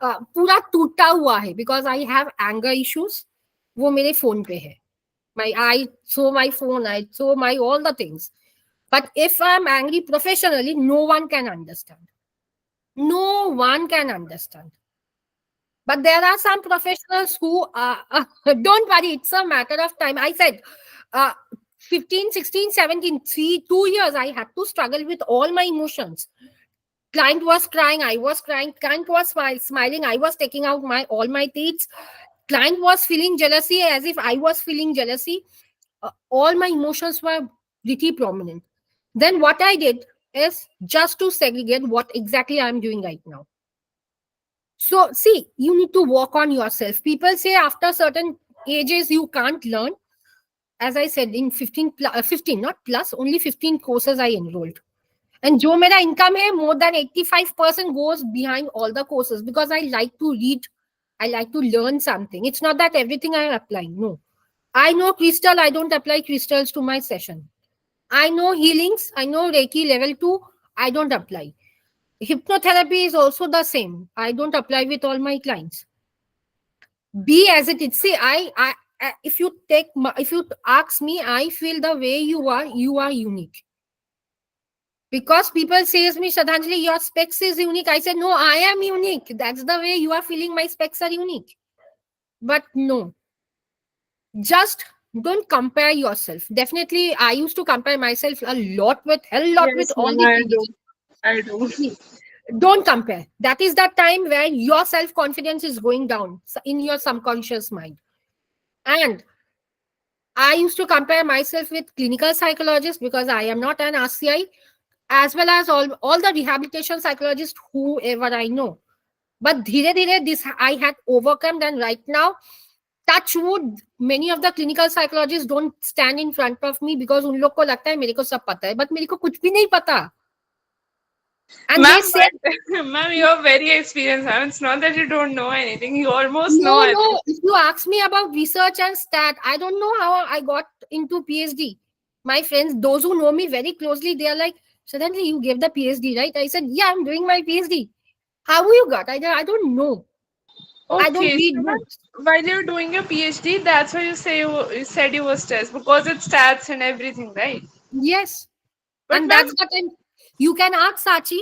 पूरा टूटा हुआ है, because I have anger issues. वो मेरे phone पे है. I show my phone, I show my all the things. But if I'm angry professionally, no one can understand. No one can understand. But there are some professionals who don't worry, it's a matter of time. I said, uh, 15, 16, 17, 2 years, I had to struggle with all my emotions. Client was crying, I was crying. Client was smiling, I was taking out all my teeth. Client was feeling jealousy as if I was feeling jealousy. All my emotions were pretty prominent. Then what I did is just to segregate what exactly I'm doing right now. So, see, you need to work on yourself. People say after certain ages you can't learn. As I said, in 15, not plus, only 15 courses I enrolled. And jo mera income hai, more than 85% goes behind all the courses, because I like to read. I like to learn something. It's not that everything I am applying. No. I know crystal. I don't apply crystals to my session. I know healings. I know Reiki level 2. I don't apply. Hypnotherapy is also the same. I don't apply with all my clients. Be as it is. See, if you ask me, I feel the way you are unique. Because people says me, Sradhanjali, your specs is unique. I said, no, I am unique. That's the way you are feeling my specs are unique. But no, just don't compare yourself. Definitely, I used to compare myself a lot with Yes, all ma'am, the I do. things. I do. Don't compare. That is the time where your self-confidence is going down in your subconscious mind. And I used to compare myself with clinical psychologists, because I am not an RCI. as well as all the rehabilitation psychologists whoever I know. But dhire dhire this I had overcome, and right now, touch wood, many of the clinical psychologists don't stand in front of me because उन लोग को लगता है मेरे को सब पता है, but मेरे को कुछ भी नहीं पता. And they Ma'am, said, but ma'am, you're very experienced, ma'am. It's not that you don't know anything. You almost know no, everything. no. If you ask me about research and stat, I don't know how I got into PhD. My friends, those who know me very closely, they are like, suddenly you gave the PhD, right? I said, yeah, I'm doing my PhD. How you got? I don't know. I don't Okay, so read ma'am, books. while you're doing your PhD, that's why you said you were stressed because it's stats and everything, right? Yes. But And ma'am, that's the time you can ask Sachi.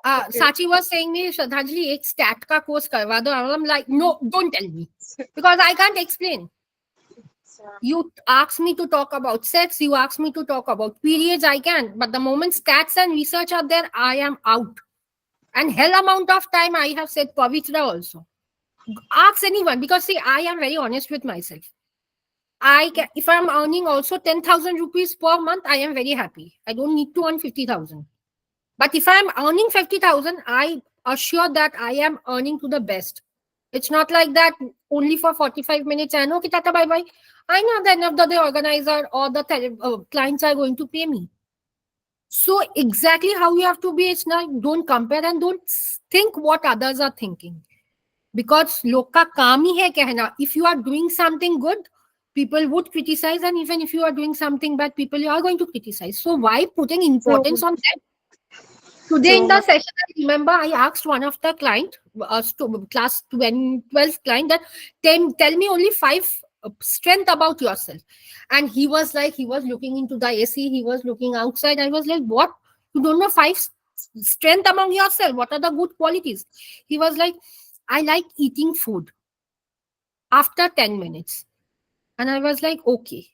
okay. Sachi was saying me, Shraddhanjali, ek stat ka course karwa do. I'm like, no, don't tell me. Because I can't explain. You ask me to talk about sex, you ask me to talk about periods, I can. But the moment stats and research are there, I am out. And hell amount of time I have said Pavitra also. Ask anyone because see, I am very honest with myself. I can, if I'm earning also 10,000 rupees per month, I am very happy. I don't need to earn 50,000. But if I'm earning 50,000, I assure that I am earning to the best. It's not like that only for 45 minutes. I know, okay, tata, bye bye. I know at the end of the day, organizer or the clients are going to pay me. So exactly how you have to be, it's not, don't compare and don't think what others are thinking. Because लोग का काम ही है कहना, if you are doing something good, people would criticize, and even if you are doing something bad, people are going to criticize. So why putting importance So, on them? Today in so the ma'am, session, I remember I asked one of the client, class 12 client, that tell me only five strength about yourself. And he was like, he was looking into the AC, he was looking outside. I was like, what? You don't know five strength among yourself? What are the good qualities? He was like, I like eating food after 10 minutes. And I was like, okay.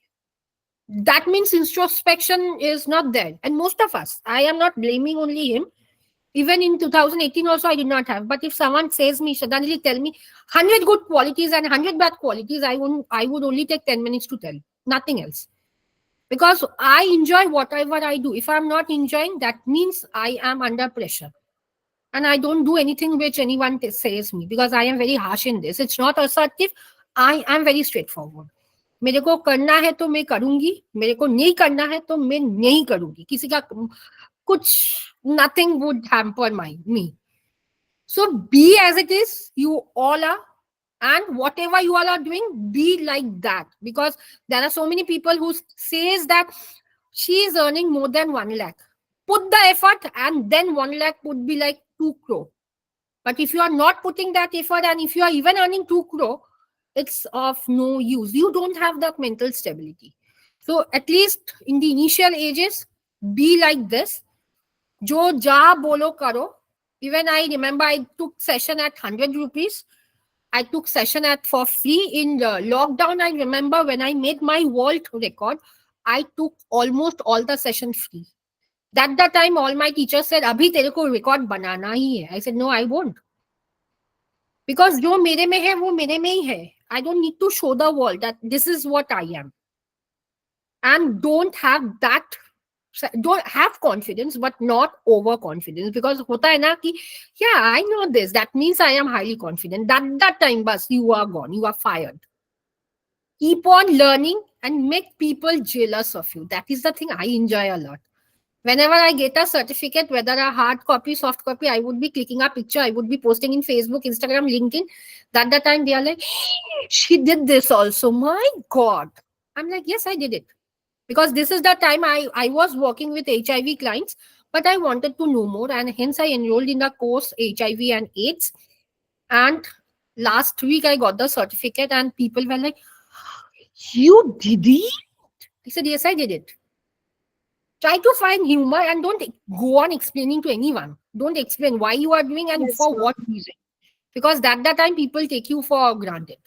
That means introspection is not there. And most of us, I am not blaming only him. Even in 2018 also, I did not have. But if someone says me, Shraddhanjali, tell me 100 good qualities and 100 bad qualities, I would only take 10 minutes to tell. Nothing else. Because I enjoy whatever I do. If I'm not enjoying, that means I am under pressure. And I don't do anything which anyone says me because I am very harsh in this. It's not assertive. I am very straightforward. मेरे को करना है तो मैं करूंगी, मेरे को नहीं करना है तो मैं नहीं करूंगी, किसी का कुछ nothing would hamper me. So be as it is, you all are, and whatever you all are doing, be like that. Because there are so many people who says that she is earning more than 1 lakh. Put the effort, and then 1 lakh would be like 2 crore. But if you are not putting that effort, and if you are even earning 2 crore, it's of no use. You don't have that mental stability. So at least in the initial ages, be like this. Jo ja bolo karo. Even I remember I took session at 100 rupees. I took session at for free in the lockdown. I remember when I made my world record, I took almost all the session free. That time, all my teachers said, "Abhi tere ko record banana hi hai." I said, "No, I won't." Because जो मेरे में है वो मेरे में ही है. I don't need to show the world that this is what I am. And don't have confidence, but not overconfidence. Because होता है ना कि yeah, I know this. That means I am highly confident. That time, bus, you are gone. You are fired. Keep on learning and make people jealous of you. That is the thing I enjoy a lot. Whenever I get a certificate, whether a hard copy, soft copy, I would be clicking a picture. I would be posting in Facebook, Instagram, LinkedIn. That the time they are like, she did this also. My God. I'm like, yes, I did it. Because this is the time I was working with HIV clients, but I wanted to know more. And hence I enrolled in the course HIV and AIDS. And last week I got the certificate and people were like, you did it? I said, yes, I did it. Try to find humor and don't go on explaining to anyone. Don't explain why you are doing and yes, for ma'am. what reason. Because that time people take you for granted.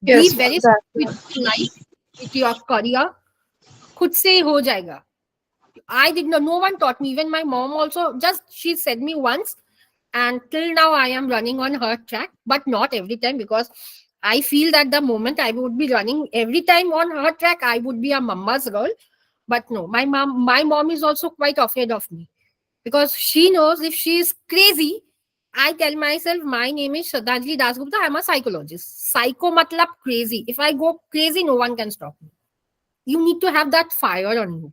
Be Yes, ma'am. very strict with life, with your career. खुद से ही हो जाएगा. I did not, no one taught me. Even my mom also, just she said me once, and till now I am running on her track, but not every time because I feel that the moment I would be running every time on her track, I would be a mama's girl. But no, my mom is also quite afraid of me because she knows if she is crazy, I tell myself my name is Shraddhanjali Dasgupta. I'm a psychologist. Psycho matlab crazy. If I go crazy, no one can stop me. You need to have that fire on you.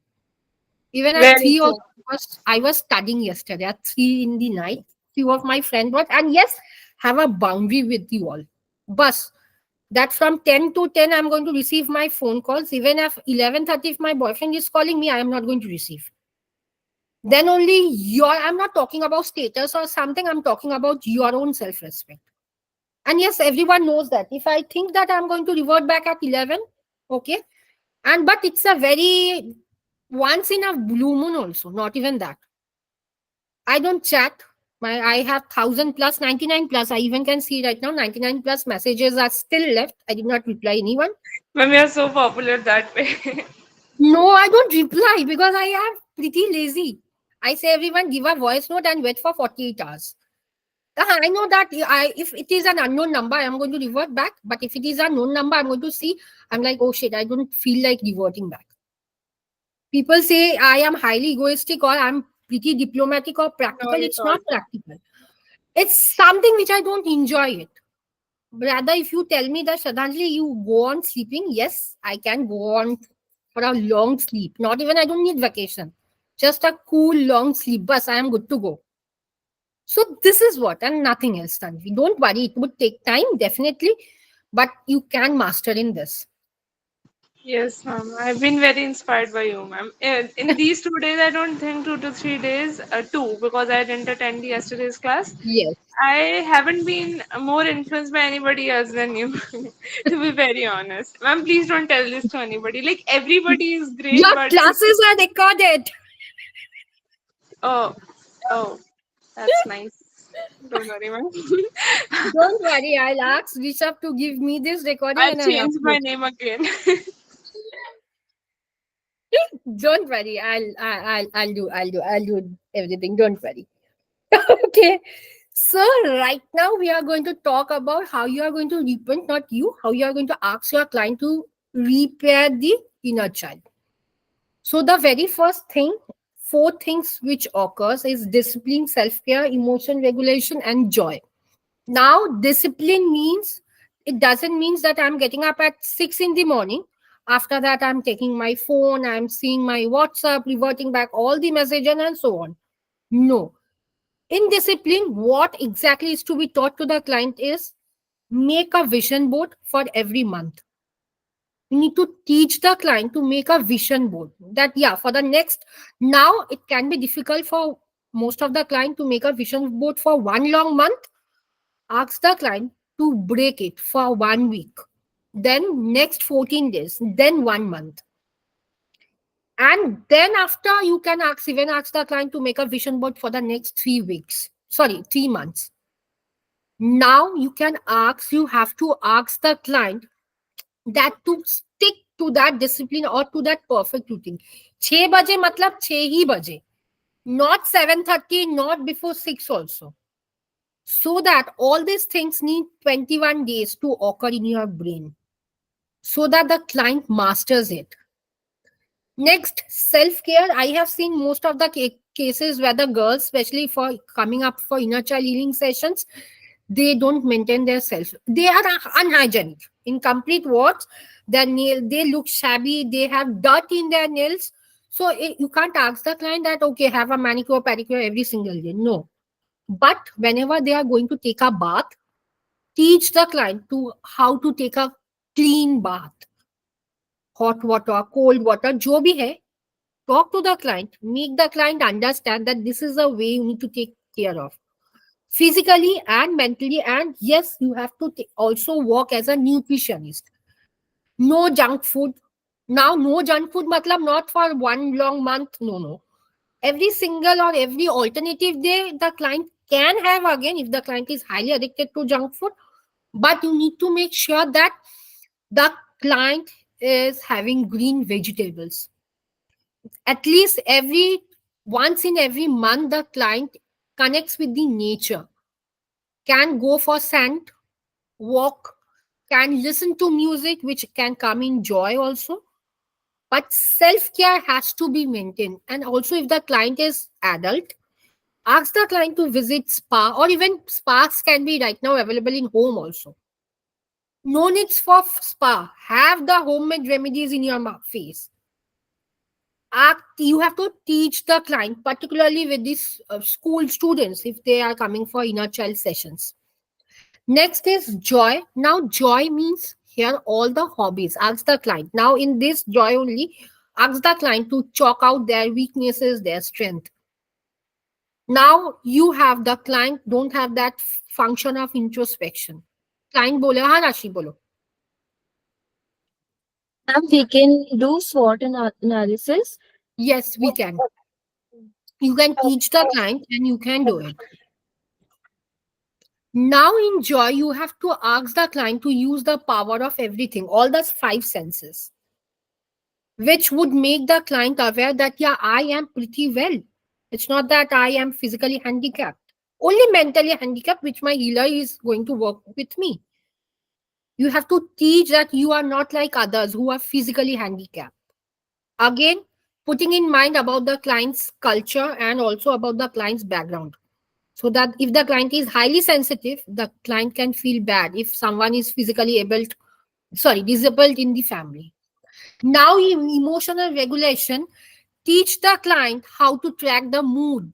Even at Very 3 or true. I was studying yesterday at 3 in the night. Few of my friends were, and yes, have a boundary with you all. Bus that from 10 to 10, I'm going to receive my phone calls. Even if 11:30, if my boyfriend is calling me, I am not going to receive. Then only I'm not talking about status or something, I'm talking about your own self-respect. And yes, everyone knows that. If I think that I'm going to revert back at 11, okay. And but it's a very once in a blue moon also, not even that. I don't chat. I have 1,000 plus, 99 plus. I even can see right now 99 plus messages are still left. I did not reply anyone. Ma'am, we are so popular that way. No, I don't reply because I am pretty lazy. I say everyone give a voice note and wait for 48 hours. I know that if it is an unknown number, I'm going to revert back. But if it is a known number, I'm going to see. I'm like, oh shit, I don't feel like reverting back. People say I am highly egoistic or I'm pretty diplomatic or No, practical. it's It's all. not practical. It's something which I don't enjoy it. Rather, if you tell me that Shraddhanjali, you go on sleeping, yes, I can go on for a long sleep. Not even I don't need vacation. Just a cool long sleep. Bus, I am good to go. So this is what and nothing else, Tanvi. Don't worry, it would take time, definitely, but you can master in this. Yes, ma'am. I've been very inspired by you, ma'am. In these 2 days, I don't think 2 to 3 days, two, because I didn't attend yesterday's class. Yes. I haven't been more influenced by anybody else than you, to be very honest. Ma'am, please don't tell this to anybody. Like, everybody is great, Your but classes are recorded. oh, oh, that's nice. Don't worry, ma'am. Don't worry, I'll ask Rishabh to give me this recording I'll and I'll change upload. my name again. Don't worry, I'll do everything. Don't worry. Okay. So right now we are going to talk about how you are going to repent, not you, how you are going to ask your client to repair the inner child. So the very first thing, four things which occurs is discipline, self-care, emotion regulation, and joy. Now, discipline means it doesn't mean that I'm getting up at 6 in the morning. After that, I'm taking my phone, I'm seeing my WhatsApp, reverting back all the messages and so on. No. In discipline, what exactly is to be taught to the client is make a vision board for every month. You need to teach the client to make a vision board that, yeah, for the next, now it can be difficult for most of the client to make a vision board for one long month. Ask the client to break it for 1 week, then next 14 days, then 1 month. And then after you can ask the client to make a vision board for the next 3 weeks. Sorry, 3 months. Now you have to ask the client that to stick to that discipline or to that perfect routine. 6 baje matlab 6 hi baje. Not 7:30, not before 6 also. So that all these things need 21 days to occur in your brain so that the client masters it. Next, self-care. I have seen most of the cases where the girls, especially for coming up for inner child healing sessions, they don't maintain their self. They are unhygienic. In complete words, their nail, they look shabby, they have dirt in their nails. So you can't ask the client that, okay, have a manicure, pedicure every single day. No. But whenever they are going to take a bath, teach the client to how to take a clean bath, hot water, cold water, jo bhi hai. Talk to the client, make the client understand that this is the way you need to take care of physically and mentally. And yes, you have to also work as a nutritionist. No junk food. Now, no junk food, matlab not for one long month. No, no. Every single or every alternative day, the client can have again if the client is highly addicted to junk food. But you need to make sure that the client is having green vegetables at least every once in every month. The client connects with the nature, can go for sand walk, can listen to music which can come in joy also, But self-care has to be maintained. And also, if the client is adult, ask the client to visit spa, or even spas can be right now available in home also. No needs for spa. Have the homemade remedies in your face. You have to teach the client, particularly with these school students, if they are coming for inner child sessions. Next is joy. Now, joy means here all the hobbies. Ask the client. Now, in this joy only, ask the client to chalk out their weaknesses, their strength. Now, you have the client don't have that function of introspection. Client bole, ha Rashi bolo. And we can do analysis. Yes, we can. You can teach the client and you can do it. Now, in joy, you have to ask the client to use the power of everything, all the five senses, which would make the client aware that, yeah, I am pretty well. It's not that I am physically handicapped, only mentally handicapped, which my healer is going to work with me. You have to teach that you are not like others who are physically handicapped. Again, putting in mind about the client's culture and also about the client's background. So that if the client is highly sensitive, the client can feel bad if someone is physically disabled in the family. Now, in emotional regulation, teach the client how to track the mood.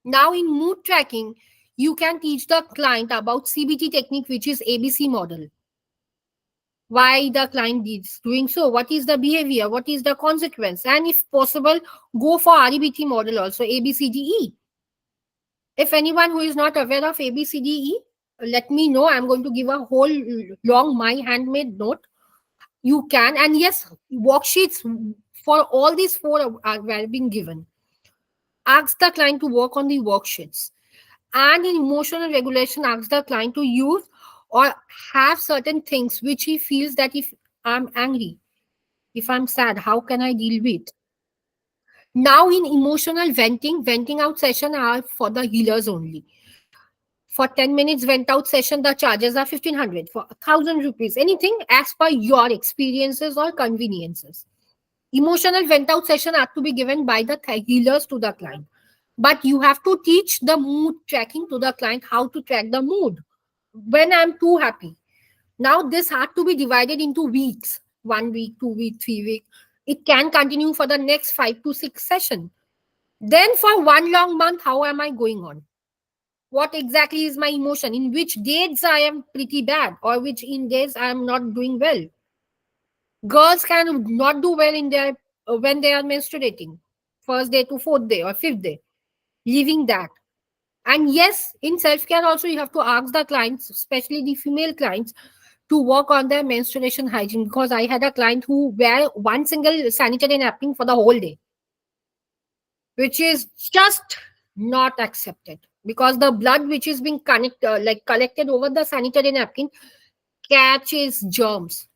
Now, in mood tracking, you can teach the client about CBT technique, which is ABC model. Why the client is doing so, what is the behavior, what is the consequence, and if possible, go for REBT model also, ABCDE. If anyone who is not aware of ABCDE, let me know. I'm going to give a whole long my handmade note. You can, and yes, worksheets for all these four are being given. Ask the client to work on the worksheets. And in emotional regulation, ask the client to use or have certain things which he feels that if I'm angry, if I'm sad, how can I deal with? Now, in emotional venting out session are for the healers only. For 10 minutes vent out session, the charges are 1500, for 1000 rupees, anything as per your experiences or conveniences. Emotional vent out session are to be given by the healers to the client. But you have to teach the mood tracking to the client, how to track the mood. When I'm too happy. Now this had to be divided into weeks, 1 week, 2 week, 3 week. It can continue for the next 5 to 6 sessions. Then for one long month, how am I going on? What exactly is my emotion? In which days I am pretty bad, or which in days I am not doing well? Girls can not do well in their when they are menstruating, first day to fourth day or fifth day, leaving that. And yes, in self-care also you have to ask the clients, especially the female clients, to work on their menstruation hygiene, because I had a client who wear one single sanitary napkin for the whole day, which is just not accepted, because the blood which is being collected over the sanitary napkin catches germs,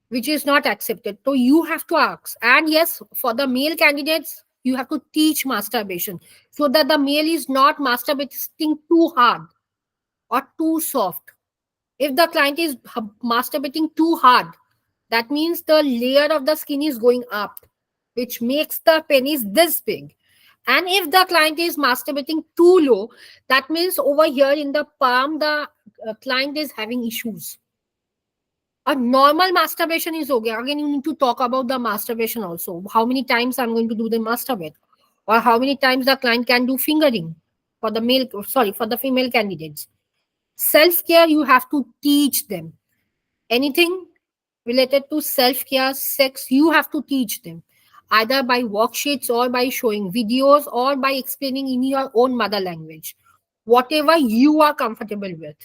which is not accepted. So you have to ask. And yes, for the male candidates, you have to teach masturbation so that the male is not masturbating too hard or too soft. If the client is masturbating too hard, that means the layer of the skin is going up, which makes the penis this big. And if the client is masturbating too low, that means over here in the palm, the client is having issues. A normal masturbation is okay. Again, you need to talk about the masturbation also. How many times I'm going to do the masturbate, or how many times the client can do fingering for the for the female candidates. Self-care, you have to teach them. Anything related to self-care, sex, you have to teach them, either by worksheets or by showing videos or by explaining in your own mother language, whatever you are comfortable with.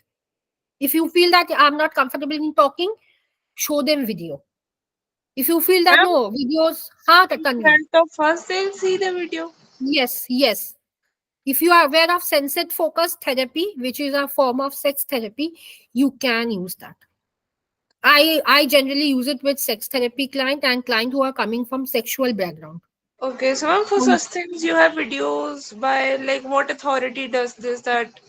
If you feel that I'm not comfortable in talking, show them video. If you feel that Ma'am, no, videos, ha, in Tanvi. front of us, they'll see the video. Yes, yes. If you are aware of sensate focus therapy, which is a form of sex therapy, you can use that. I generally use it with sex therapy client and client who are coming from sexual background. Okay, so ma'am, for Um, such things, you have videos by like what authority does this that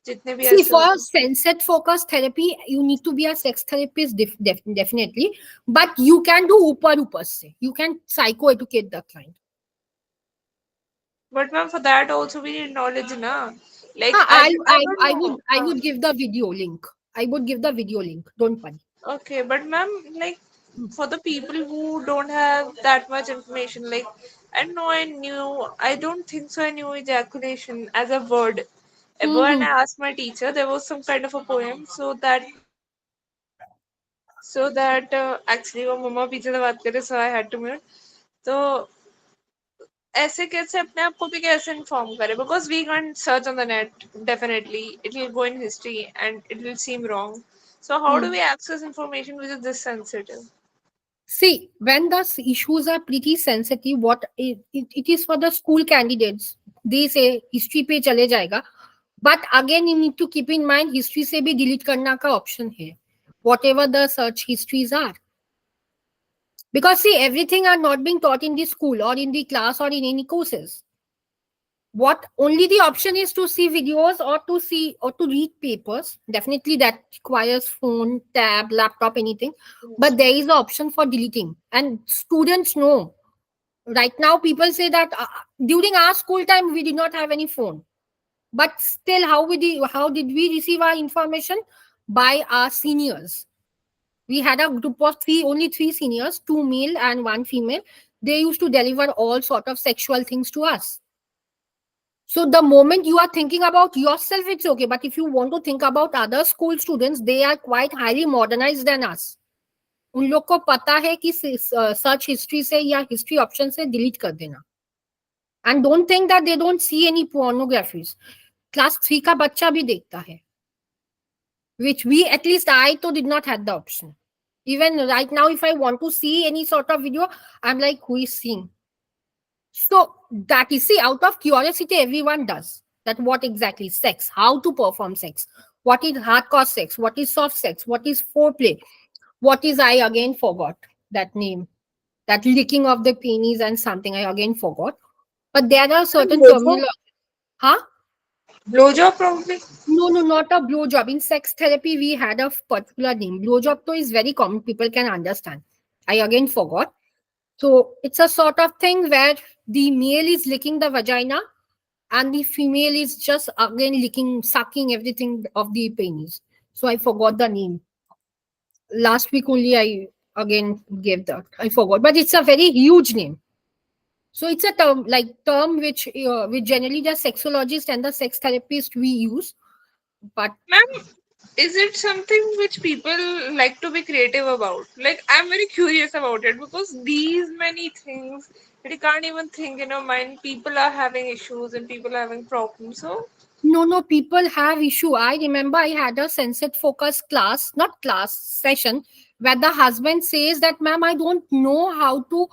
जितने भी See, ऐसे for होते हैं. sunset focus therapy, you need to be a sex therapist, definitely. But you can do upar se. You can psycho educate the client. But ma'am, for that also we need knowledge, na? Like Huh, I don't know. I would give the video link. I would give the video link. Don't worry. Okay, but ma'am, like for the people who don't have that much information, like I know I knew, I don't think so. I knew ejaculation as a word. Ever, and Mm-hmm. I asked my teacher, there was some kind of a poem, so that actually वो मम्मा पीछे से बात करे, so I had to mute. तो ऐसे कैसे अपने आप को भी कैसे इन्फॉर्म करे, because we can search on the net, definitely it will go in history and it will seem wrong. So how do we access information which is this sensitive? See, when the issues are pretty sensitive, what it is for the school candidates. They say history पे चले जाएगा. But again, you need to keep in mind history से भी delete करना का option है. Whatever the search histories are. Because see, everything are not being taught in the school or in the class or in any courses. What only the option is to see videos or to see or to read papers. Definitely that requires phone, tab, laptop, anything. But there is an option for deleting. And students know. Right now, people say that during our school time, we did not have any phone. But still, how did we receive our information? By our seniors. We had a group of only three seniors, two male and one female. They used to deliver all sort of sexual things to us. So the moment you are thinking about yourself, it's okay. But if you want to think about other school students, they are quite highly modernized than us. उन लोग को पता है कि search history से या history option से delete कर देना. And don't think that they don't see any pornographies. Class 3 का बच्चा भी देखता है. Which we, at least I too, did not have the option. Even right now, if I want to see any sort of video, I'm like, who is seeing? So that is, see, out of curiosity, everyone does. That what exactly sex, how to perform sex, what is hardcore sex, what is soft sex, what is foreplay, what is, I again forgot that name, that licking of the penis and something I again forgot. But there are certain Blowjob? terminology. Huh? Blowjob probably. No, no, not a blowjob. In sex therapy, we had a particular name. Blowjob though is very common. People can understand. I again forgot. So it's a sort of thing where the male is licking the vagina and the female is just again licking, sucking everything of the penis. So I forgot the name. Last week only I again gave that. I forgot. But it's a very huge name. So it's a term which generally the sexologist and the sex therapist we use. But Ma'am, is it something which people like to be creative about? Like, I'm very curious about it because these many things that you can't even think in your mind. People are having issues and people are having problems. So, no, people have issue. I remember I had a sunset focus class, not class session, where the husband says that, ma'am, I don't know how to.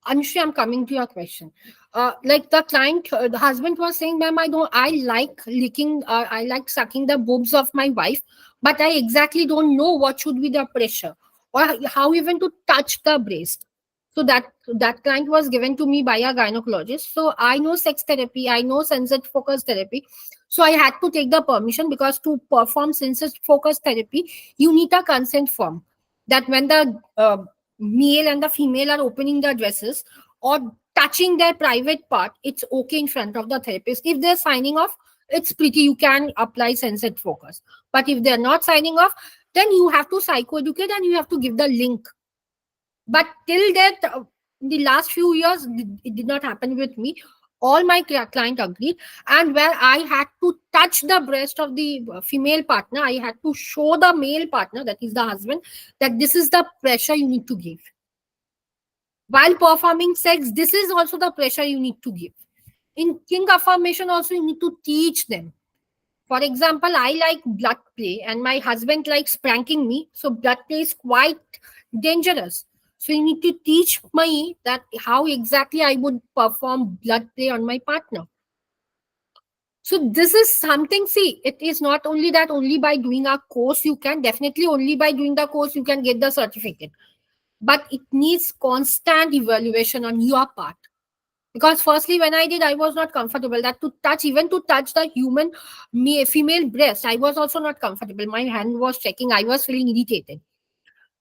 Anushri, I'm coming to your question. Like the client, the husband was saying, ma'am, I like licking, I like sucking the boobs of my wife, but I exactly don't know what should be the pressure or how even to touch the breast. So that client was given to me by a gynecologist. So I know sex therapy, I know sunset focus therapy. So I had to take the permission because to perform sunset focus therapy, you need a consent form. That when the male and the female are opening their dresses or touching their private part, it's okay in front of the therapist. If they're signing off, it's pretty, you can apply sunset focus. But if they're not signing off, then you have to psychoeducate and you have to give the link. But till that, the last few years, it did not happen with me. All my client agreed, and where I had to touch the breast of the female partner, I had to show the male partner, that is the husband, that this is the pressure you need to give. While performing sex, this is also the pressure you need to give. In king affirmation, also you need to teach them. For example, I like blood play and my husband likes pranking me. So blood play is quite dangerous. So you need to teach me that how exactly I would perform blood play on my partner. So this is something, see, it is not only that only by doing a course you can, definitely only by doing the course you can get the certificate. But it needs constant evaluation on your part. Because firstly, when I did, I was not comfortable. That to touch, even to touch the human female breast, I was also not comfortable. My hand was checking. I was feeling irritated.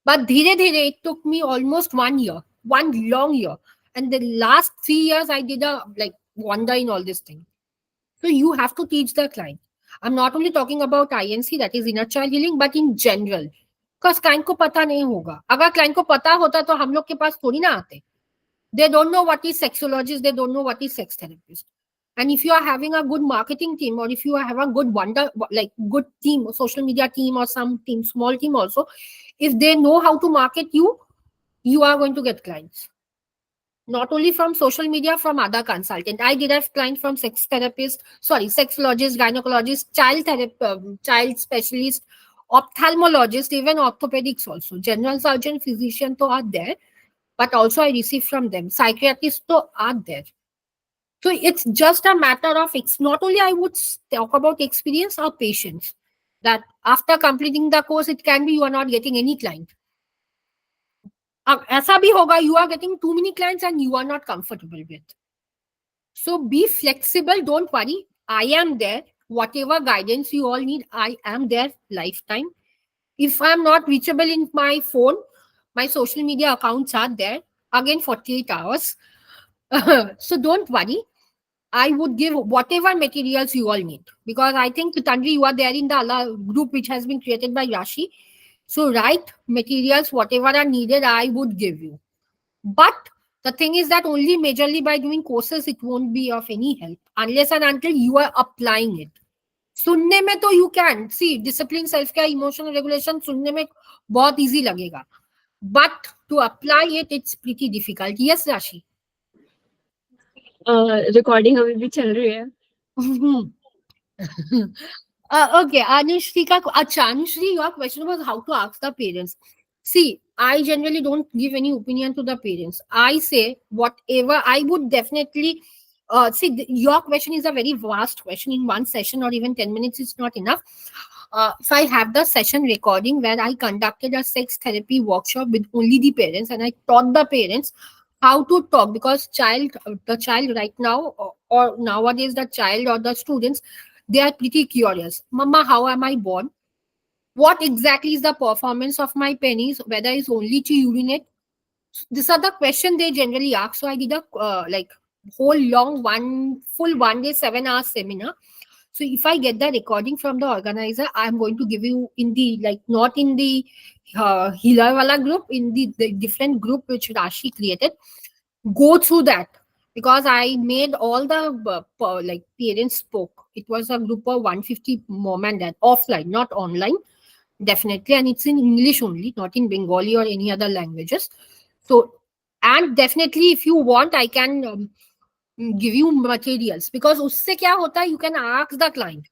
But dhire dhire, it took me almost 1 year, one long year. And the last 3 years, I did a like wonder in all this thing. So you have to teach the client. I'm not only talking about INC, that is inner child healing, but in general. Because client को पता नहीं होगा. अगर client को पता होता तो हम लोग के पास थोड़ी ना आते. They don't know what is sexologist. They don't know what is sex therapist. And if you are having a good marketing team, or if you have a good wonder, like good team, social media team, or some team, small team also, if they know how to market you, you are going to get clients. Not only from social media, from other consultant. I did have client from sex therapist, sorry, sexologist, gynecologist, child therapist, child specialist, ophthalmologist, even orthopedics also. General surgeon, physician to are there, but also I receive from them. Psychiatrists to are there. So it's just a matter of, it's not only I would talk about experience or patience, that after completing the course, it can be you are not getting any client. ऐसा भी होगा, you are getting too many clients and you are not comfortable with. So be flexible, don't worry. I am there. Whatever guidance you all need, I am there lifetime. If I'm not reachable in my phone, my social media accounts are there. Again, 48 hours. So don't worry. I would give whatever materials you all need. Because I think, Tanvi, you are there in the Allah group which has been created by Yashi. So write materials, whatever are needed, I would give you. But the thing is that only majorly by doing courses, it won't be of any help unless and until you are applying it. सुनने में तो you can see discipline, self care, emotional regulation सुनने में बहुत easy लगेगा, but to apply it, it's pretty difficult. Yes, Rashi. Recording अभी भी चल रही है. Okay, Anushri Anushri, your question was how to ask the parents. See, I generally don't give any opinion to the parents. I say whatever. I would definitely see. Your question is a very vast question. In one session or even 10 minutes is not enough. If I have the session recording where I conducted a sex therapy workshop with only the parents, and I taught the parents how to talk, because the child right now, or nowadays the child or the students, they are pretty curious. Mama, how am I born? What exactly is the performance of my penis? Whether it's only to urinate? These are the questions they generally ask. So I did a like whole long full 1 day 7 hours seminar. So if I get the recording from the organizer, I'm going to give you in the, like, not in the Healer Wala group, in the different group which Rashi created. Go through that, because I made all the like parents spoke. It was a group of 150 mom and dad, offline, not online, definitely, and it's in English only, not in Bengali or any other languages. So, and definitely, if you want, I can give you materials, because usse kya hota hai, you can ask the client,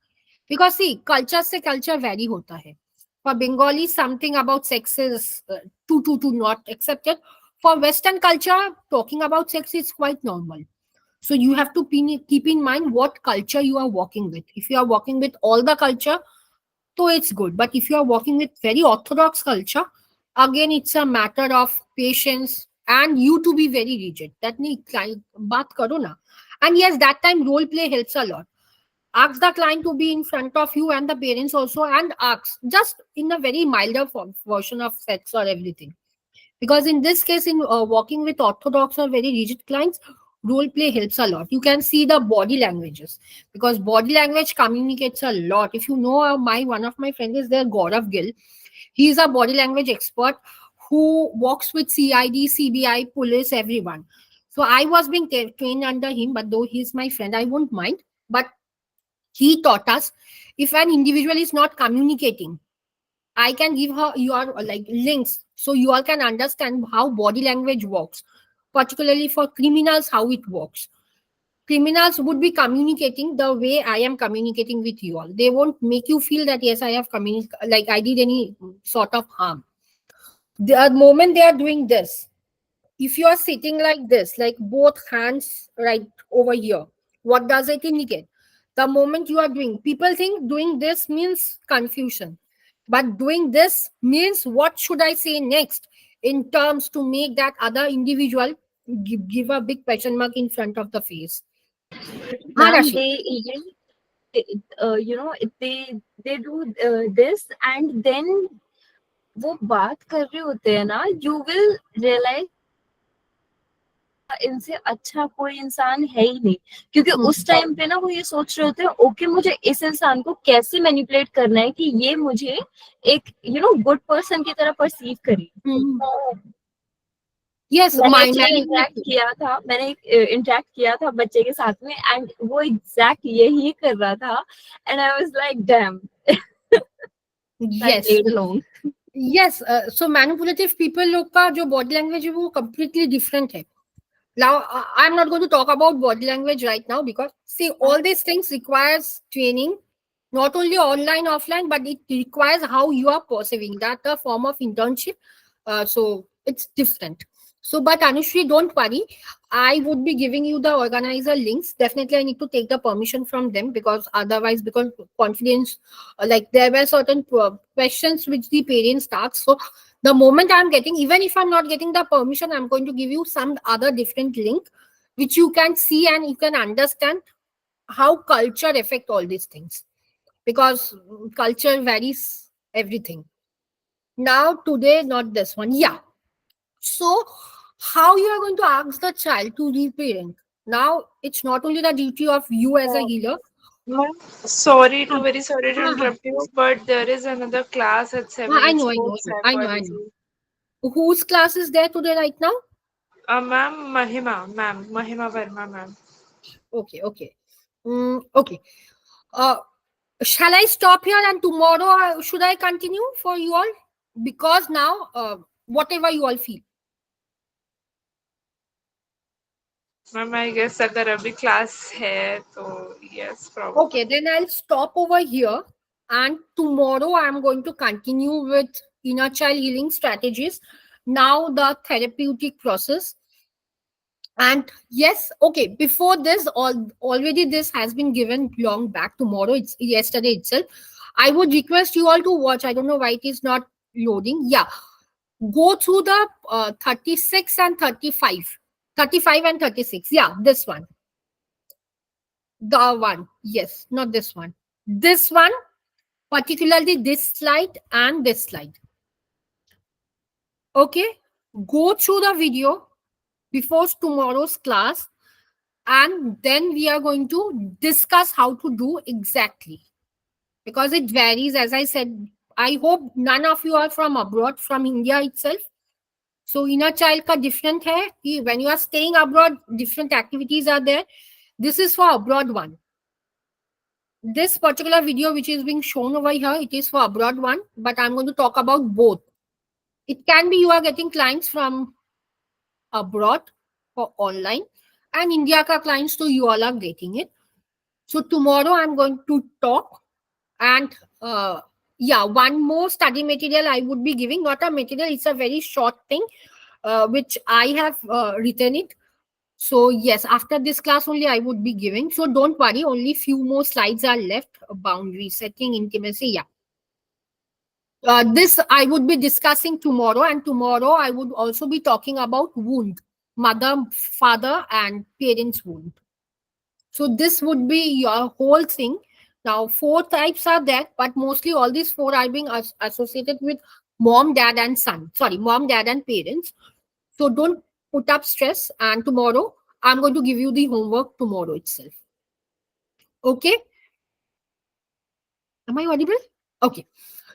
because see, culture se culture vary hota hai. For Bengali, something about sex is too not accepted. For Western culture, talking about sex is quite normal. So you have to keep in mind what culture you are working with. If you are working with all the culture, so it's good. But if you are working with very orthodox culture, again, it's a matter of patience and you to be very rigid. That nahi client baat karo na. And yes, that time role play helps a lot. Ask the client to be in front of you and the parents also, and ask just in a very milder version of sex or everything. Because in this case, in working with orthodox or very rigid clients, role play helps a lot. You can see the body languages, because body language communicates a lot. If you know, my one of my friends is there, Gaurav Gill. He is a body language expert who works with CID, CBI, police, everyone. So I was being trained under him, but though he's my friend, I won't mind. But he taught us, if an individual is not communicating, I can give her your like links, so you all can understand how body language works, particularly for criminals, how it works. Criminals would be communicating the way I am communicating with you all. They won't make you feel that yes, I have like I did any sort of harm. The moment they are doing this, if you are sitting like this, like both hands right over here, what does it indicate? The moment you are doing, people think doing this means confusion, but doing this means what should I say next in terms to make that other individual give a big question mark in front of the face. हाँ Ma'am, राशि. they even you know they do this, and then वो बात कर रहे होते हैं ना, you will realize इनसे अच्छा कोई इंसान है ही नहीं, क्योंकि उस टाइम पे ना वो ये सोच रहे होते हैं ओके मुझे इस इंसान को कैसे मैनिपुलेट करना है कि ये मुझे एक गुड पर्सन की तरह परसीव करे। Yes, मैंने my एक्चुअली इंटरेक्ट किया था बच्चे के साथ में, एंड वो एग्जैक्ट यही कर रहा था, and I was like damn that yes. Played along. Yes, so manipulative people लोग का जो body language है वो completely different है. Now, I'm not going to talk about body language right now because see, all these things requires training, not only online, offline, but it requires how you are perceiving that a form of internship. So it's different. So, but Anushri, don't worry. I would be giving you the organizer links. Definitely, I need to take the permission from them because otherwise, because confidence, like there were certain questions which the parents asked. So the moment I'm getting, even if I'm not getting the permission, I'm going to give you some other different link which you can see and you can understand how culture affect all these things, because culture varies everything. Now today, not this one. Yeah. So how you are going to ask the child to reparent? Now it's not only the duty of you as a Uh, healer. Ma'am, sorry हाँ, to very sorry to हाँ, हाँ, interrupt you, but there is another class at हाँ, 7. I It's know, I called know, I know, I know. psychology. Whose class is there today right now? Ma'am, Mahima Verma, ma'am. Okay, okay. Okay. Uh, shall I stop here and tomorrow should I continue for you all? Because now, whatever you all feel. Ma'am, I guess अगर अभी class है तो yes, Okay, probably. then I'll stop over here. And tomorrow I'm going to continue with inner child healing strategies. Now the therapeutic process. And yes, okay, before this, already this has been given long back. Tomorrow, it's yesterday itself. I would request you all to watch. I don't know why it is not loading. Yeah, go through the 36 and 35, 35 and 36. Yeah, this one, the one. Yes, not this one. This one, particularly this slide and this slide. Okay, go through the video before tomorrow's class, and then we are going to discuss how to do exactly, because it varies. As I said, I hope none of you are from abroad, from India itself. So inner child ka different hai कि when you are staying abroad, different activities are there. This is for abroad one. This particular video which is being shown over here, it is for abroad one, but I'm going to talk about both. It can be you are getting clients from abroad for online, and India ka clients, so you all are getting it. So tomorrow I'm going to talk, and yeah, one more study material I would be giving. Not a material; it's a very short thing, which I have written it. So yes, after this class only I would be giving. So don't worry, only few more slides are left. Boundary setting, intimacy. Yeah, this I would be discussing tomorrow, and tomorrow I would also be talking about wound, mother, father, and parents' wound. So this would be your whole thing. Now, four types are there, but mostly all these four are being associated with mom, dad, and son. Sorry, mom, dad, and parents. So don't put up stress. And tomorrow, I'm going to give you the homework tomorrow itself. Okay? Am I audible? Okay.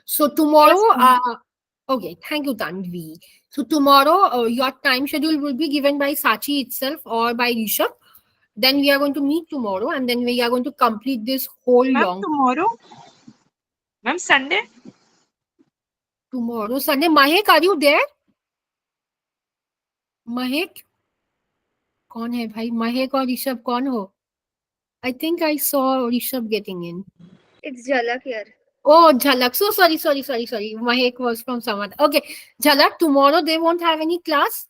So Yes, tomorrow, ma'am. okay, thank you, Tanvi. So tomorrow, your time schedule will be given by Sachi itself or by Rishabh. Then we are going to meet tomorrow, and then we are going to complete this whole Ma'am, long tomorrow? Ma'am, Sunday? tomorrow Sunday. Mahek, are you there? Mahek, कौन है भाई? Mahek और ऋषभ कौन हो? I think I saw Rishabh getting in. It's Jhalak here. Oh, Jhalak. So sorry. Mahek was from someone. Okay, Jhalak. Tomorrow they won't have any class.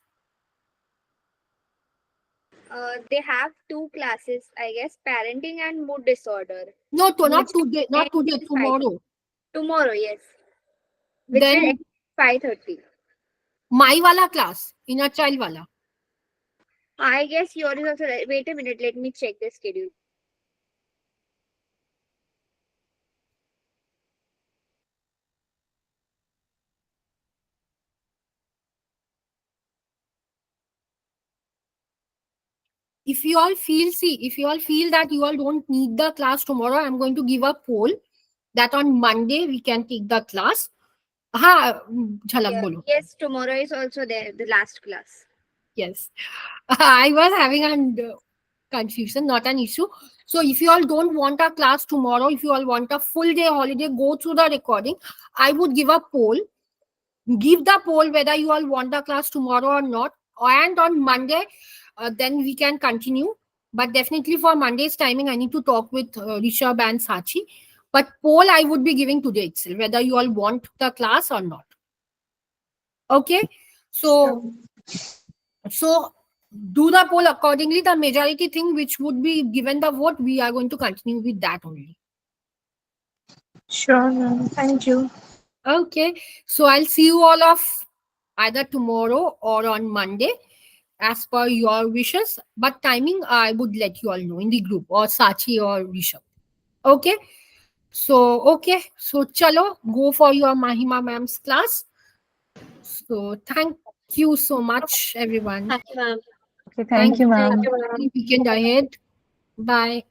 They have two classes, I guess, parenting and mood disorder, No, which not today. will Not end today. till 5. Tomorrow. Tomorrow, yes, which will Then end 5:30. my wala class, inner child wala. I guess yours is also there. Wait a minute, let me check the schedule. If you all feel, if you all feel that you all don't need the class tomorrow, I'm going to give a poll that on Monday we can take the class. Ha, Jhalak Yeah. bolo. Yes, tomorrow is also there, the last class. Yes. I was having a confusion, not an issue. So if you all don't want a class tomorrow, if you all want a full day holiday, go through the recording. I would give a poll. Give the poll whether you all want the class tomorrow or not. And on Monday, then we can continue. But definitely for Monday's timing, I need to talk with Rishabh and Sachi. But poll I would be giving today itself, whether you all want the class or not. Okay. Sure. So do the poll accordingly. The majority thing which would be given the vote, we are going to continue with that only. Sure, ma'am. Thank you. Okay. So I'll see you all off either tomorrow or on Monday as per your wishes. But timing, I would let you all know in the group or Sachi or Rishabh. Okay. So chalo, go for your Mahima ma'am's class. So thank you so much, everyone. Thank you, ma'am. Okay, Thank thank you, you. ma'am. Have a lovely weekend ahead. Bye.